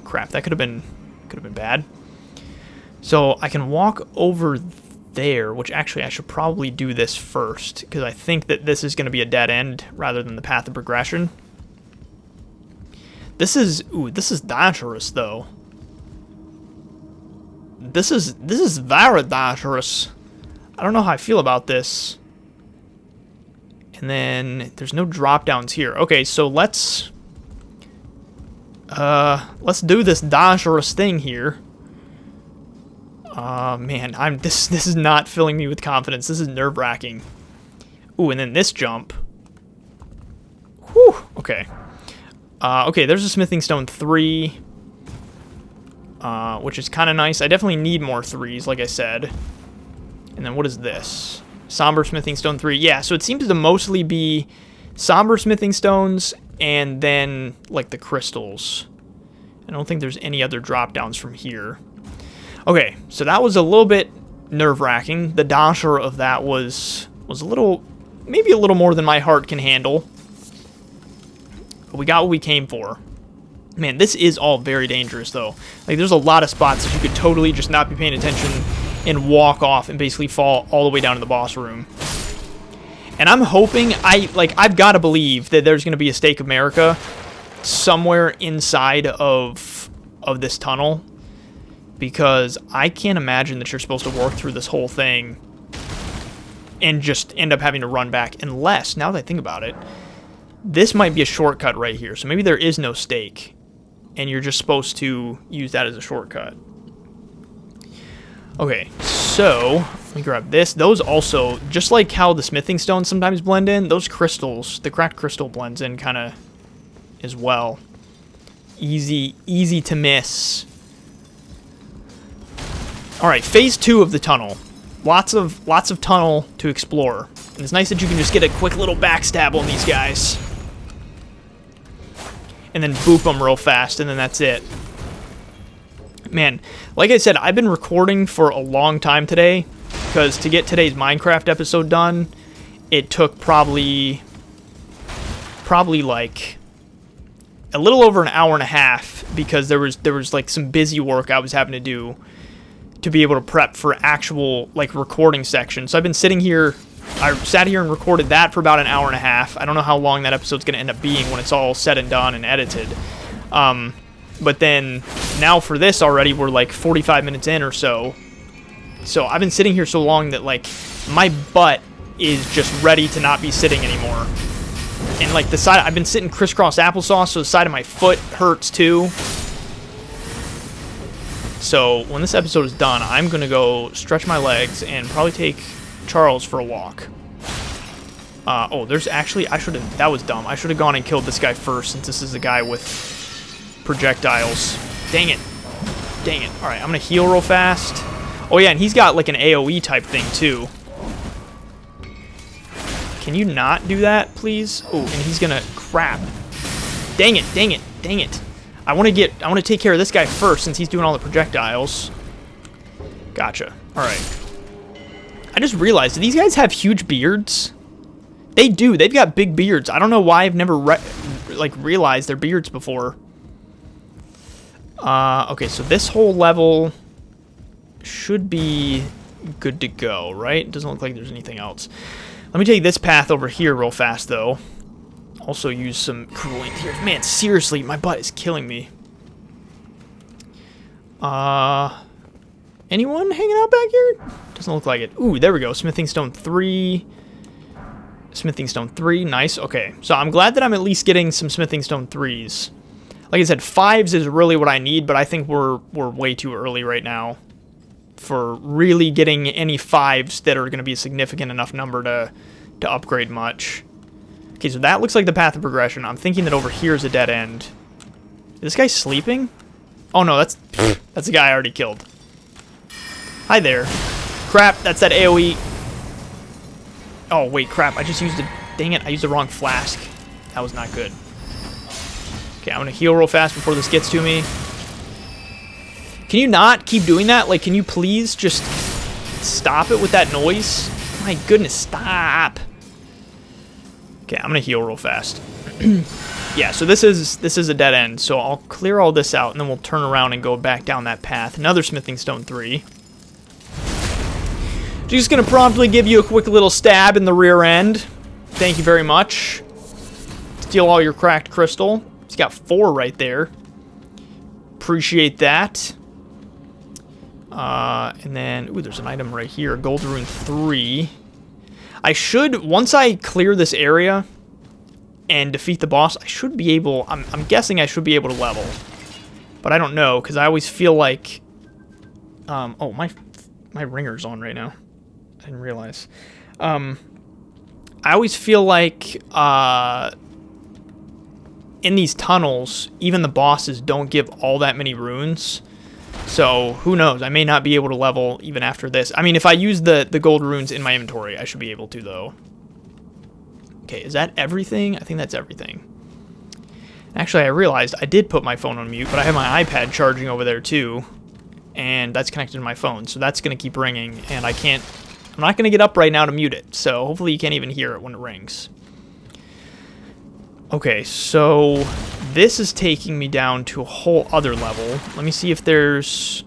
Crap, that could have been bad. So I can walk over there, which actually I should probably do this first, because I think that this is going to be a dead end rather than the path of progression. This is dangerous though. This is very dangerous. I don't know how I feel about this. And then there's no drop downs here. Okay, so let's do this dangerous thing here. Man, this is not filling me with confidence. This is nerve-wracking. Ooh, and then this jump. Whew, okay. Okay, there's a smithing stone 3. Which is kind of nice. I definitely need more 3s, like I said. And then what is this? Somber smithing stone 3. Yeah, so it seems to mostly be somber smithing stones and then like the crystals. I don't think there's any other drop downs from here. Okay, so that was a little bit nerve-wracking. The danger of that was a little, maybe a little more than my heart can handle. But we got what we came for. Man, this is all very dangerous though. Like there's a lot of spots that you could totally just not be paying attention and walk off and basically fall all the way down to the boss room. And I'm hoping, I've got to believe that there's going to be a Stake of America somewhere inside of this tunnel, because I can't imagine that you're supposed to work through this whole thing and just end up having to run back, unless, now that I think about it, this might be a shortcut right here. So maybe there is no stake, and you're just supposed to use that as a shortcut. Okay, so let me grab this. Those also, just like how the smithing stones sometimes blend in, those crystals, the cracked crystal blends in kind of as well. Easy to miss. All right, phase 2 of the tunnel. Lots of tunnel to explore. And it's nice that you can just get a quick little backstab on these guys. And then boop them real fast, and then that's it. Man, like I said, I've been recording for a long time today, because to get today's Minecraft episode done, it took probably like a little over an hour and a half, because there was like some busy work I was having to do to be able to prep for actual like recording section. So I've been sitting here I sat here and recorded that for about an hour and a half. I don't know how long that episode's going to end up being when it's all said and done and edited. But then now for this already, we're like 45 minutes in or so. So I've been sitting here so long that like my butt is just ready to not be sitting anymore. And like the side, I've been sitting crisscross applesauce, so the side of my foot hurts too. So when this episode is done, I'm going to go stretch my legs and probably take Charles for a walk. Oh, there's actually, that was dumb. I should have gone and killed this guy first, since this is a guy with projectiles. Dang it. Dang it. Alright, I'm going to heal real fast. Oh yeah, and he's got like an AoE type thing too. Can you not do that, please? Oh, and he's going to, crap. Dang it, dang it, dang it. I want to take care of this guy first, since he's doing all the projectiles. Gotcha. Alright. I just realized, do these guys have huge beards? They do. They've got big beards. I don't know why I've never realized their beards before. Okay, so this whole level should be good to go, right? It doesn't look like there's anything else. Let me take this path over here real fast, though. Also use some cooling tears. Man, seriously, my butt is killing me. Anyone hanging out back here? Doesn't look like it. Ooh, there we go. Smithing Stone 3. Smithing Stone 3. Nice. Okay. So I'm glad that I'm at least getting some Smithing Stone 3s. Like I said, 5s is really what I need, but I think we're way too early right now for really getting any 5s that are going to be a significant enough number to upgrade much. Okay, so that looks like the path of progression. I'm thinking that over here is a dead end. Is this guy sleeping? Oh no, that's the guy I already killed. Hi there. Crap, that's that AoE. Oh, wait, crap. I just used it. Dang it, I used the wrong flask. That was not good. Okay, I'm going to heal real fast before this gets to me. Can you not keep doing that? Like, can you please just stop it with that noise? My goodness, stop. Okay, I'm going to heal real fast. Yeah, so this is a dead end. So I'll clear all this out, and then we'll turn around and go back down that path. Another Smithing Stone 3. Just going to promptly give you a quick little stab in the rear end. Thank you very much. Steal all your cracked crystal. He's got 4 right there. Appreciate that. And then, ooh, there's an item right here. Gold Rune 3. I should, once I clear this area and defeat the boss, I should be able, I'm guessing I should be able to level. But I don't know, because I always feel like, oh, my ringer's on right now. I didn't realize. I always feel like, in these tunnels, even the bosses don't give all that many runes. So, who knows? I may not be able to level even after this. I mean, if I use the gold runes in my inventory, I should be able to, though. Okay, is that everything? I think that's everything. Actually, I realized I did put my phone on mute, but I have my iPad charging over there, too. And that's connected to my phone, so that's going to keep ringing, and I'm not going to get up right now to mute it, so hopefully you can't even hear it when it rings. Okay, so this is taking me down to a whole other level. Let me see if there's...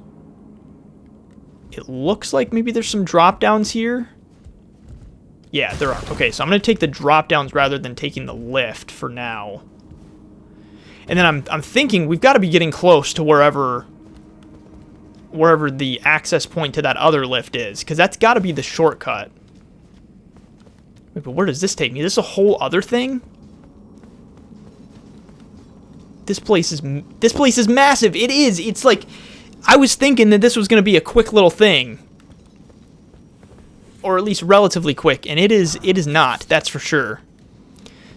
It looks like maybe there's some drop-downs here. Yeah, there are. Okay, so I'm going to take the drop-downs rather than taking the lift for now. And then I'm thinking we've got to be getting close to wherever the access point to that other lift is, because that's got to be the shortcut. Wait, but where does this take me? Is this a whole other thing? This place is massive. It is. It's like, I was thinking that this was going to be a quick little thing. Or at least relatively quick, and it is not, that's for sure.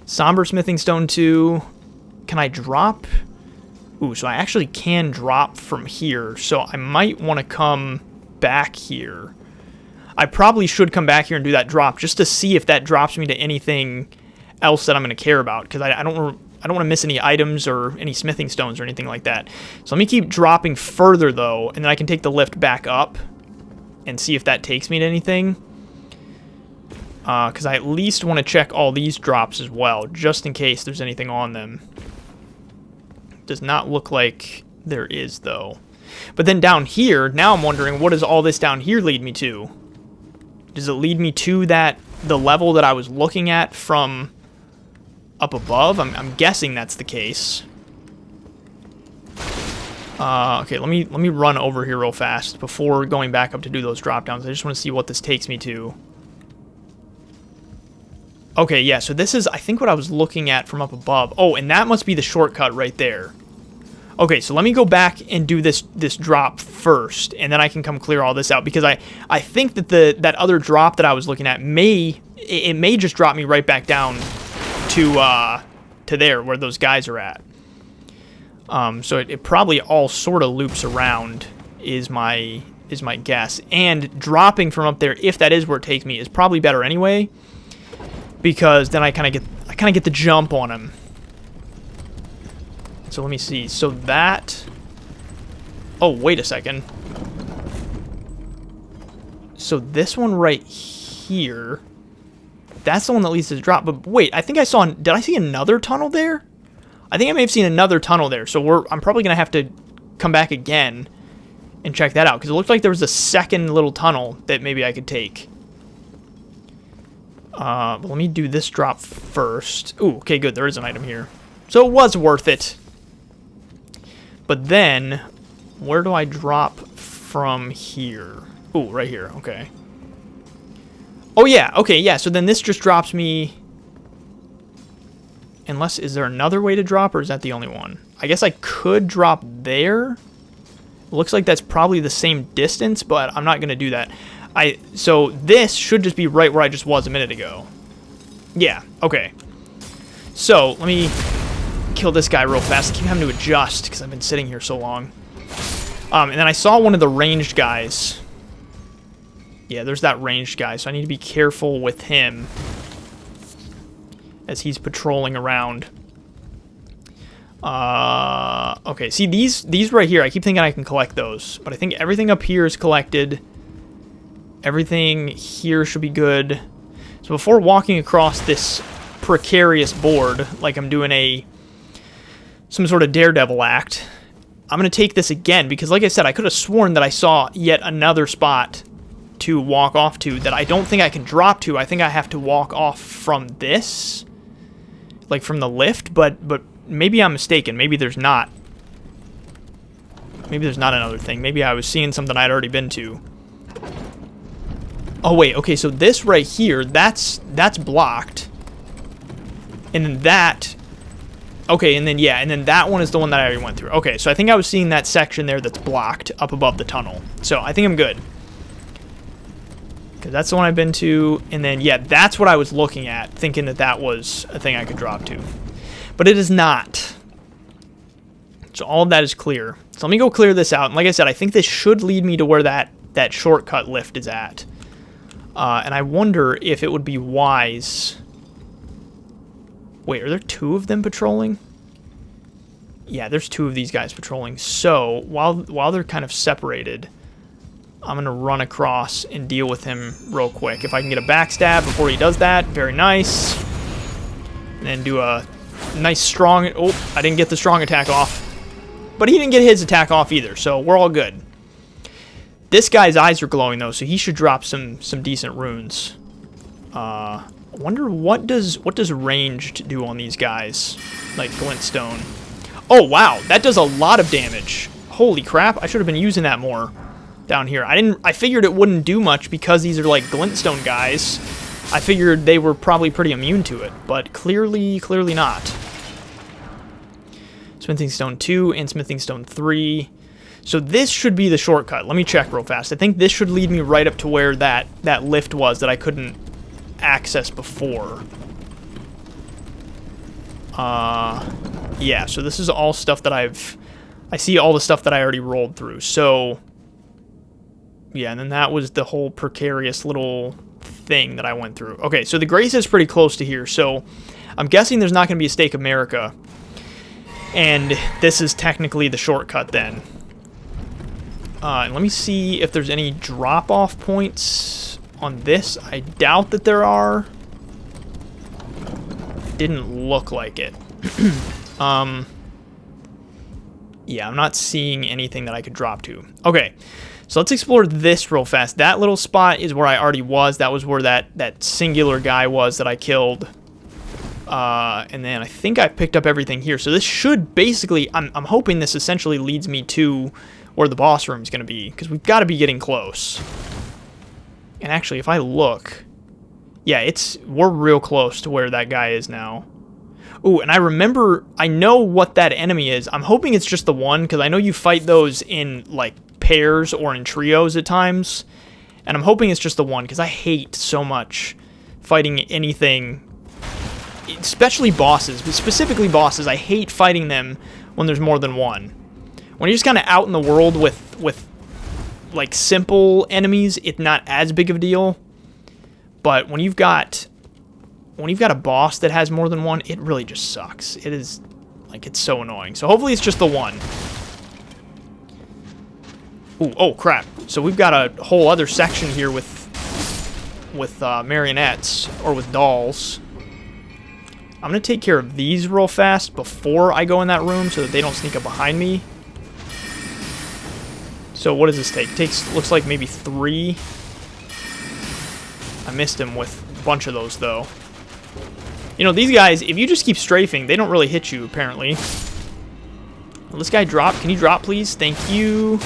Somber Smithing Stone 2. Can I drop? Ooh, so I actually can drop from here, so I might want to come back here. I probably should come back here and do that drop, just to see if that drops me to anything else that I'm going to care about, because I don't want to miss any items or any smithing stones or anything like that. So let me keep dropping further, though, and then I can take the lift back up and see if that takes me to anything. Because I at least want to check all these drops as well, just in case there's anything on them. Does not look like there is, though. But then down here, now I'm wondering, what does all this down here lead me to? Does it lead me to that the level that I was looking at from up above. I'm guessing that's the case. Okay, let me run over here real fast before going back up to do those drop downs. I just want to see what this takes me to. Okay, yeah, so this is, I think, what I was looking at from up above. Oh, and that must be the shortcut right there. Okay, so let me go back and do this drop first, and then I can come clear all this out, because I think that that other drop that I was looking at may just drop me right back down to there where those guys are at. So it probably all sort of loops around is my guess, and dropping from up there, if that is where it takes me, is probably better anyway, because then I kind of get the jump on him. So let me see. So that... Oh, wait a second. So this one right here, that's the one that leads to the drop. But wait, I think I saw... Did I see another tunnel there? I think I may have seen another tunnel there. So I'm probably going to have to come back again and check that out, because it looked like there was a second little tunnel that maybe I could take. But let me do this drop first. Ooh, okay, good. There is an item here. So it was worth it. But then, where do I drop from here? Ooh, right here. Okay. Oh, yeah. Okay, yeah. So then this just drops me... Unless, is there another way to drop, or is that the only one? I guess I could drop there. Looks like that's probably the same distance, but I'm not going to do that. So this should just be right where I just was a minute ago. Yeah, okay. So, let me kill this guy real fast. I keep having to adjust because I've been sitting here so long. And then I saw one of the ranged guys. Yeah, there's that ranged guy, so I need to be careful with him as he's patrolling around. Okay, see these right here, I keep thinking I can collect those, but I think everything up here is collected. Everything here should be good. So before walking across this precarious board, like I'm doing some sort of daredevil act, I'm going to take this again, because like I said, I could have sworn that I saw yet another spot to walk off to that I don't think I can drop to. I think I have to walk off from this, like from the lift, but maybe I'm mistaken. Maybe there's not. Maybe there's not another thing. Maybe I was seeing something I'd already been to. Oh, wait. Okay, so this right here, that's blocked. And then that... Okay, and then, yeah, and then that one is the one that I already went through. Okay, so I think I was seeing that section there that's blocked up above the tunnel. So I think I'm good. Because that's the one I've been to. And then, yeah, that's what I was looking at, thinking that that was a thing I could drop to. But it is not. So all of that is clear. So let me go clear this out. And like I said, I think this should lead me to where that shortcut lift is at. And I wonder if it would be wise... Wait, are there two of them patrolling? Yeah, there's two of these guys patrolling. So, while they're kind of separated, I'm going to run across and deal with him real quick. If I can get a backstab before he does that, very nice. And then do a nice strong... Oh, I didn't get the strong attack off. But he didn't get his attack off either, so we're all good. This guy's eyes are glowing, though, so he should drop some decent runes. I wonder what does ranged do on these guys, like glintstone. Oh wow, that does a lot of damage. Holy crap! I should have been using that more down here. I figured it wouldn't do much because these are like glintstone guys. I figured they were probably pretty immune to it, but clearly not. Smithing stone 2 and smithing stone 3. So this should be the shortcut. Let me check real fast. I think this should lead me right up to where that lift was that I couldn't access before. Yeah, so this is all stuff that I see all the stuff that I already rolled through. So, yeah, and then that was the whole precarious little thing that I went through. Okay, so the Grace is pretty close to here, so I'm guessing there's not going to be a Stake America. And this is technically the shortcut then. And let me see if there's any drop-off points on this. I doubt that there are. Didn't look like it. Yeah, I'm not seeing anything that I could drop to. Okay, So let's explore this real fast. That little spot is where I already was. That was where that singular guy was that I killed. And then I think I picked up everything here. So this should basically, I'm hoping this essentially leads me to where the boss room is going to be, because we've got to be getting close. And actually, if I look, yeah, we're real close to where that guy is now. Ooh, and I know what that enemy is. I'm hoping it's just the one, because I know you fight those in, like, pairs or in trios at times. And I'm hoping it's just the one, because I hate so much fighting anything, especially bosses, but specifically bosses. I hate fighting them when there's more than one. When you're just kind of out in the world with like simple enemies, it's not as big of a deal. But when you've got a boss that has more than one, it really just sucks. It is like, it's so annoying. So hopefully it's just the one. Ooh, oh crap. So we've got a whole other section here with marionettes or with dolls. I'm going to take care of these real fast before I go in that room so that they don't sneak up behind me. So what does this take? Looks like maybe 3. I missed him with a bunch of those, though. You know, these guys, if you just keep strafing, they don't really hit you, apparently. Will this guy drop? Can you drop, please? Thank you.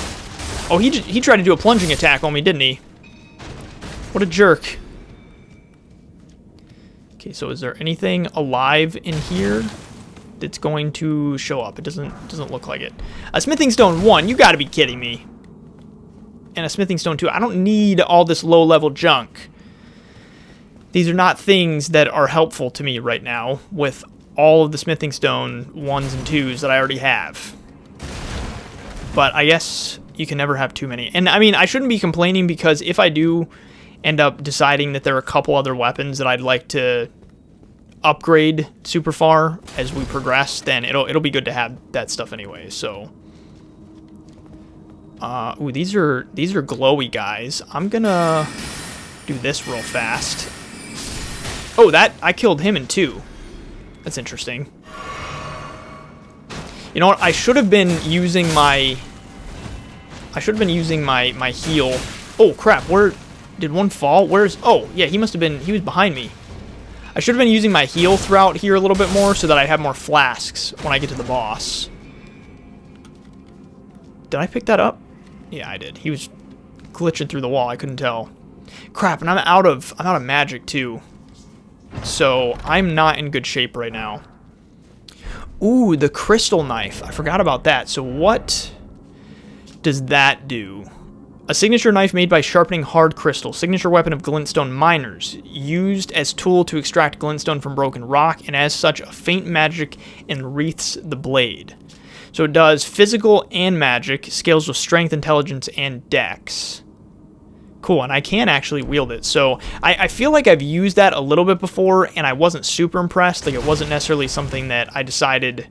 Oh, he tried to do a plunging attack on me, didn't he? What a jerk. Okay, so is there anything alive in here that's going to show up? It doesn't look like it. A smithing stone 1, you gotta be kidding me. And a smithing stone 2. I don't need all this low-level junk. These are not things that are helpful to me right now with all of the smithing stone 1s and 2s that I already have. But I guess you can never have too many. And I mean, I shouldn't be complaining, because if I do end up deciding that there are a couple other weapons that I'd like to upgrade super far as we progress, then it'll be good to have that stuff anyway. So ooh, these are glowy guys. I'm gonna do this real fast. Oh, I killed him in 2. That's interesting. You know what? I should have been using my heal. Oh crap, where did one fall? Oh, yeah, he was behind me. I should have been using my heal throughout here a little bit more so that I have more flasks when I get to the boss. Did I pick that up? Yeah, I did. He was glitching through the wall. I couldn't tell. Crap, and I'm out of magic too. So I'm not in good shape right now. Ooh, the crystal knife. I forgot about that. So what does that do? A signature knife made by sharpening hard crystal. Signature weapon of glintstone miners. Used as tool to extract glintstone from broken rock, and as such, a faint magic enwreaths the blade. So it does physical and magic, scales with strength, intelligence, and dex. Cool, and I can actually wield it. So I feel like I've used that a little bit before, and I wasn't super impressed. Like, it wasn't necessarily something that I decided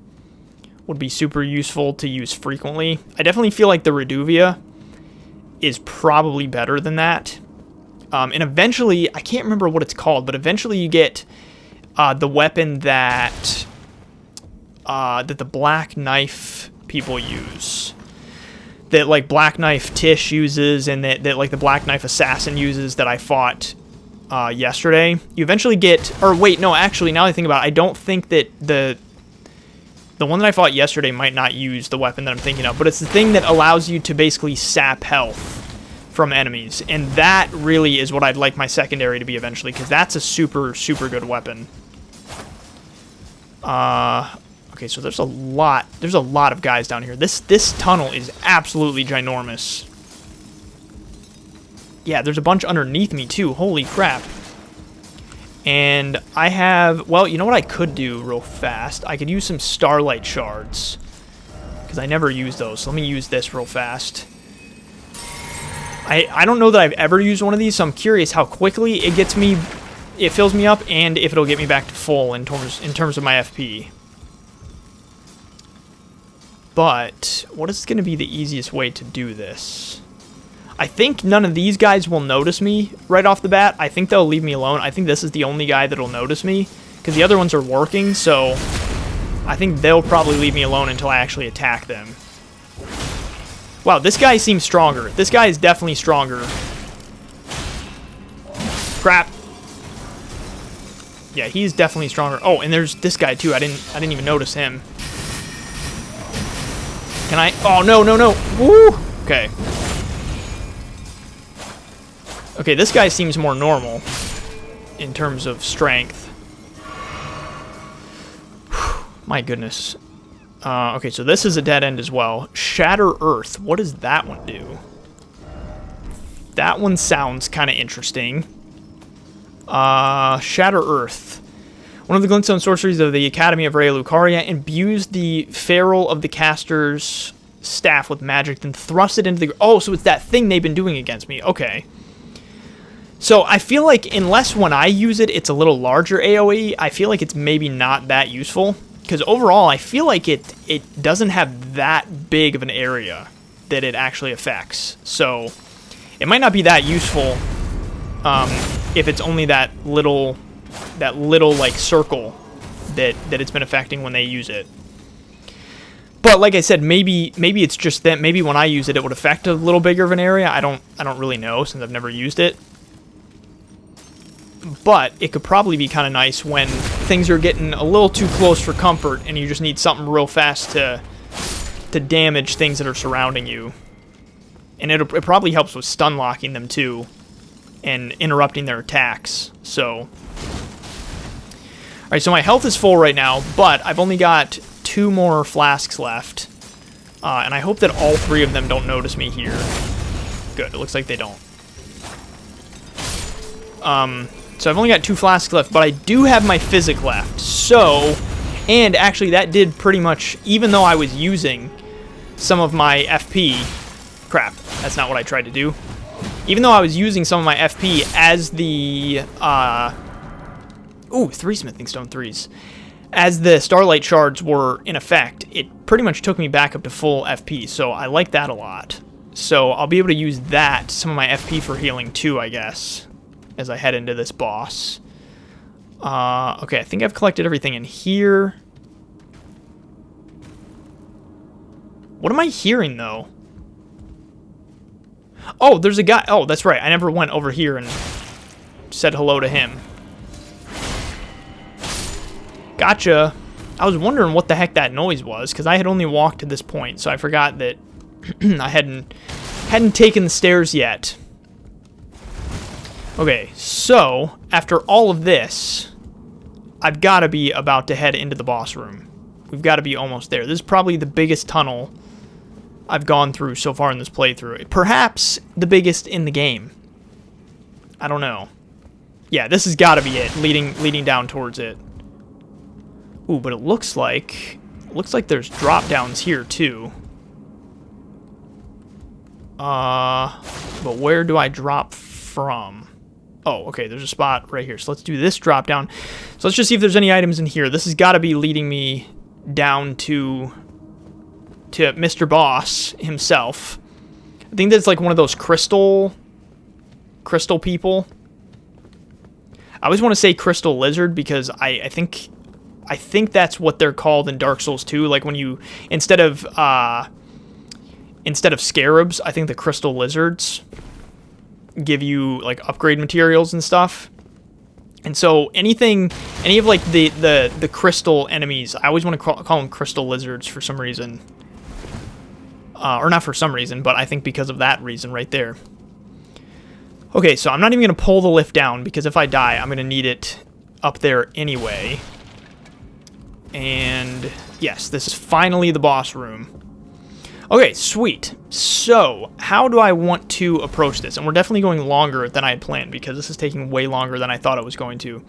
would be super useful to use frequently. I definitely feel like the Reduvia is probably better than that. And eventually, I can't remember what it's called, but eventually you get the weapon that the Black Knife people use. That, like, Black Knife Tish uses, and that like, the Black Knife Assassin uses that I fought yesterday. You eventually get... Or, wait, no, actually, now that I think about it, I don't think that the one that I fought yesterday might not use the weapon that I'm thinking of, but it's the thing that allows you to basically sap health from enemies, and that really is what I'd like my secondary to be eventually, because that's a super, super good weapon. Okay, so there's a lot of guys down here. This tunnel is absolutely ginormous. Yeah, there's a bunch underneath me too. Holy crap. And I have, well, you know what I could do real fast? I could use some starlight shards, because I never use those. So let me use this real fast. I don't know that I've ever used one of these, so I'm curious how quickly it fills me up, and if it'll get me back to full in terms of my FP. But what is going to be the easiest way to do this? I think none of these guys will notice me right off the bat. I think they'll leave me alone. I think this is the only guy that'll notice me, because the other ones are working, so I think they'll probably leave me alone until I actually attack them. Wow, this guy seems stronger. This guy is definitely stronger. Crap. Yeah, he's definitely stronger. Oh, and there's this guy too. I didn't even notice him. Can I? Oh, no, no, no. Woo! Okay. Okay, this guy seems more normal in terms of strength. Whew, my goodness. Okay, so this is a dead end as well. Shatter Earth. What does that one do? That one sounds kind of interesting. Shatter Earth. One of the glintstone sorceries of the Academy of Raya Lucaria imbues the ferrule of the caster's staff with magic, then thrusts it into the... Oh, so it's that thing they've been doing against me. Okay. So I feel like unless when I use it, it's a little larger AoE, I feel like it's maybe not that useful. Because overall, I feel like it doesn't have that big of an area that it actually affects. So it might not be that useful if it's only that little like circle that it's been affecting when they use it. But like I said, maybe it's just that maybe when I use it, it would affect a little bigger of an area. I don't really know since I've never used it. But it could probably be kind of nice when things are getting a little too close for comfort and you just need something real fast to damage things that are surrounding you. And it probably helps with stun locking them too and interrupting their attacks. So, alright, so my health is full right now, but I've only got 2 more flasks left. And I hope that all 3 of them don't notice me here. Good, it looks like they don't. So I've only got 2 flasks left, but I do have my physic left. So, and actually that did pretty much, even though I was using some of my FP, crap, that's not what I tried to do. Even though I was using some of my FP as the, 3 smithing stone 3s. As the starlight shards were in effect, it pretty much took me back up to full FP, so I like that a lot. So I'll be able to use that, some of my FP for healing too, I guess, as I head into this boss. Okay, I think I've collected everything in here. What am I hearing, though? Oh, there's a guy. Oh, that's right. I never went over here and said hello to him. Gotcha. I was wondering what the heck that noise was, because I had only walked to this point, so I forgot that I hadn't taken the stairs yet. Okay, so, after all of this, I've got to be about to head into the boss room. We've got to be almost there. This is probably the biggest tunnel I've gone through so far in this playthrough. Perhaps the biggest in the game. I don't know. Yeah, this has got to be it, leading down towards it. Ooh, but it looks like there's drop downs here too. But where do I drop from? Oh, okay, there's a spot right here. So let's do this drop down. So let's just see if there's any items in here. This has got to be leading me down to Mr. Boss himself. I think that's like one of those crystal people. I always want to say crystal lizard because I think that's what they're called in Dark Souls 2. Like when you instead of scarabs, I think the crystal lizards give you like upgrade materials and stuff. And so any of like the crystal enemies, I always want to call them crystal lizards for some reason. Or not for some reason, but I think because of that reason right there. Okay, so I'm not even going to pull the lift down because if I die, I'm going to need it up there anyway. And yes, this is finally the boss room. Okay, sweet. So, how do I want to approach this? And we're definitely going longer than I had planned because this is taking way longer than I thought it was going to.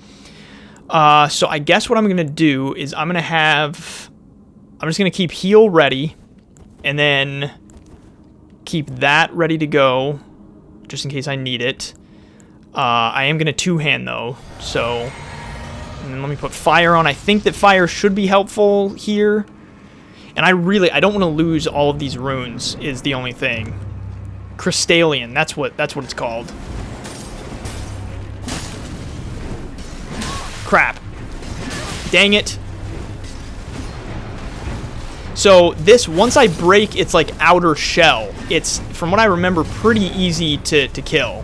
So I guess what I'm going to do is I'm just going to keep heal ready and then keep that ready to go just in case I need it. I am going to two-hand though, so... And then let me put fire on. I think that fire should be helpful here. And I don't want to lose all of these runes is the only thing. Crystallian, that's what it's called. Crap. Dang it. So this, once I break its like outer shell, it's, from what I remember, pretty easy to kill.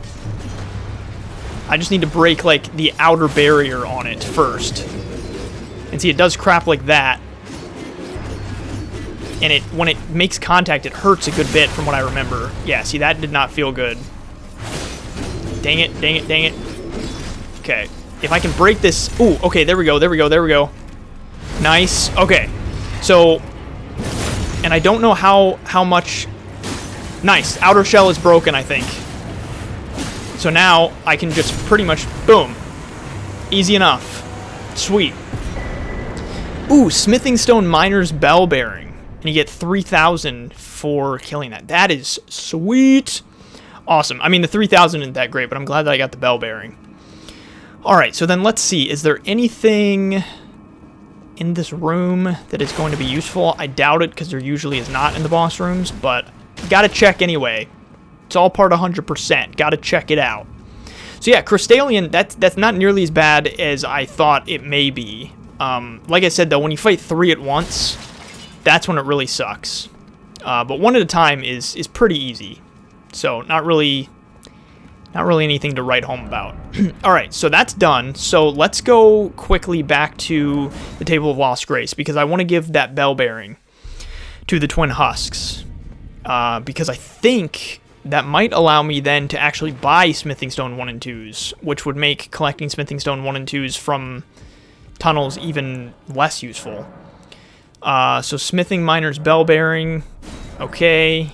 I just need to break like the outer barrier on it first. And see, it does crap like that. And it, when it makes contact, it hurts a good bit from what I remember. Yeah, see, that did not feel good. Dang it, dang it, dang it. Okay, if I can break this... Ooh, okay, there we go, there we go, there we go. Nice, okay. So, and I don't know how much... Nice, outer shell is broken, I think. So now, I can just pretty much... Boom. Easy enough. Sweet. Ooh, Smithing Stone Miner's Bell Bearing. And you get 3,000 for killing that. That is sweet. Awesome. I mean, the 3,000 isn't that great, but I'm glad that I got the bell bearing. Alright, so then let's see. Is there anything in this room that is going to be useful? I doubt it, because there usually is not in the boss rooms, but gotta check anyway. It's all part 100%. Gotta check it out. So yeah, Crystallian, that's not nearly as bad as I thought it may be. Like I said, though, when you fight 3 at once... That's when it really sucks. But one at a time is pretty easy. So not really anything to write home about. Alright, so that's done. So let's go quickly back to the Table of Lost Grace, because I want to give that bell bearing to the Twin Husks. Because I think that might allow me then to actually buy Smithing Stone 1 and 2s, which would make collecting Smithing Stone 1 and 2s from tunnels even less useful. So Smithing Miner's Bell Bearing, okay,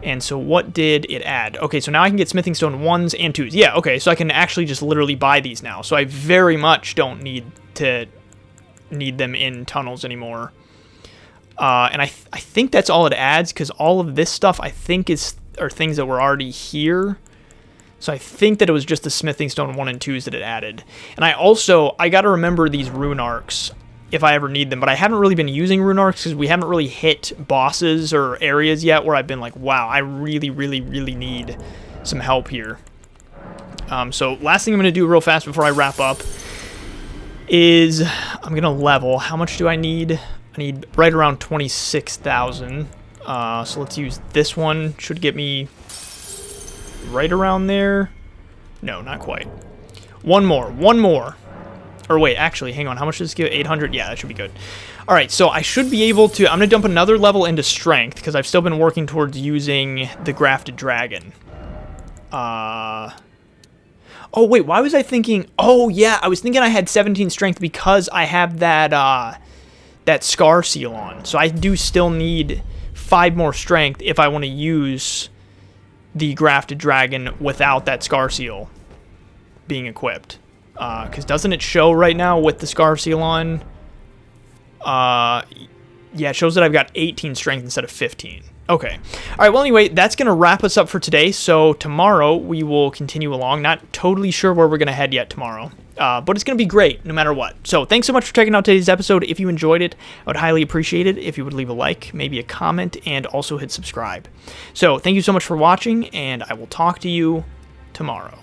and so what did it add? Okay, so now I can get Smithing Stone 1s and 2s, yeah, okay, so I can actually just literally buy these now, so I very much don't need them in tunnels anymore, and I think that's all it adds, because all of this stuff I think are things that were already here, so I think that it was just the Smithing Stone 1 and 2s that it added, and I gotta remember these rune arcs, if I ever need them, but I haven't really been using rune arcs because we haven't really hit bosses or areas yet where I've been like, wow, I really, really, really need some help here. So last thing I'm going to do real fast before I wrap up is I'm going to level. How much do I need? I need right around 26,000. So let's use this one. Should get me right around there. No, not quite. One more. Or wait, actually, hang on. How much does this give? 800? Yeah, that should be good. All right, so I should be able to... I'm going to dump another level into Strength, because I've still been working towards using the Grafted Dragon. Oh, wait, why was I thinking... Oh, yeah, I was thinking I had 17 Strength because I have that, that Scar Seal on. So I do still need 5 more Strength if I want to use the Grafted Dragon without that Scar Seal being equipped. Because doesn't it show right now with the Scar Seal on? Yeah, it shows that I've got 18 strength instead of 15. Okay. Alright, well anyway, that's going to wrap us up for today. So tomorrow we will continue along. Not totally sure where we're going to head yet tomorrow. But it's going to be great no matter what. So thanks so much for checking out today's episode. If you enjoyed it, I would highly appreciate it if you would leave a like, maybe a comment, and also hit subscribe. So thank you so much for watching, and I will talk to you tomorrow.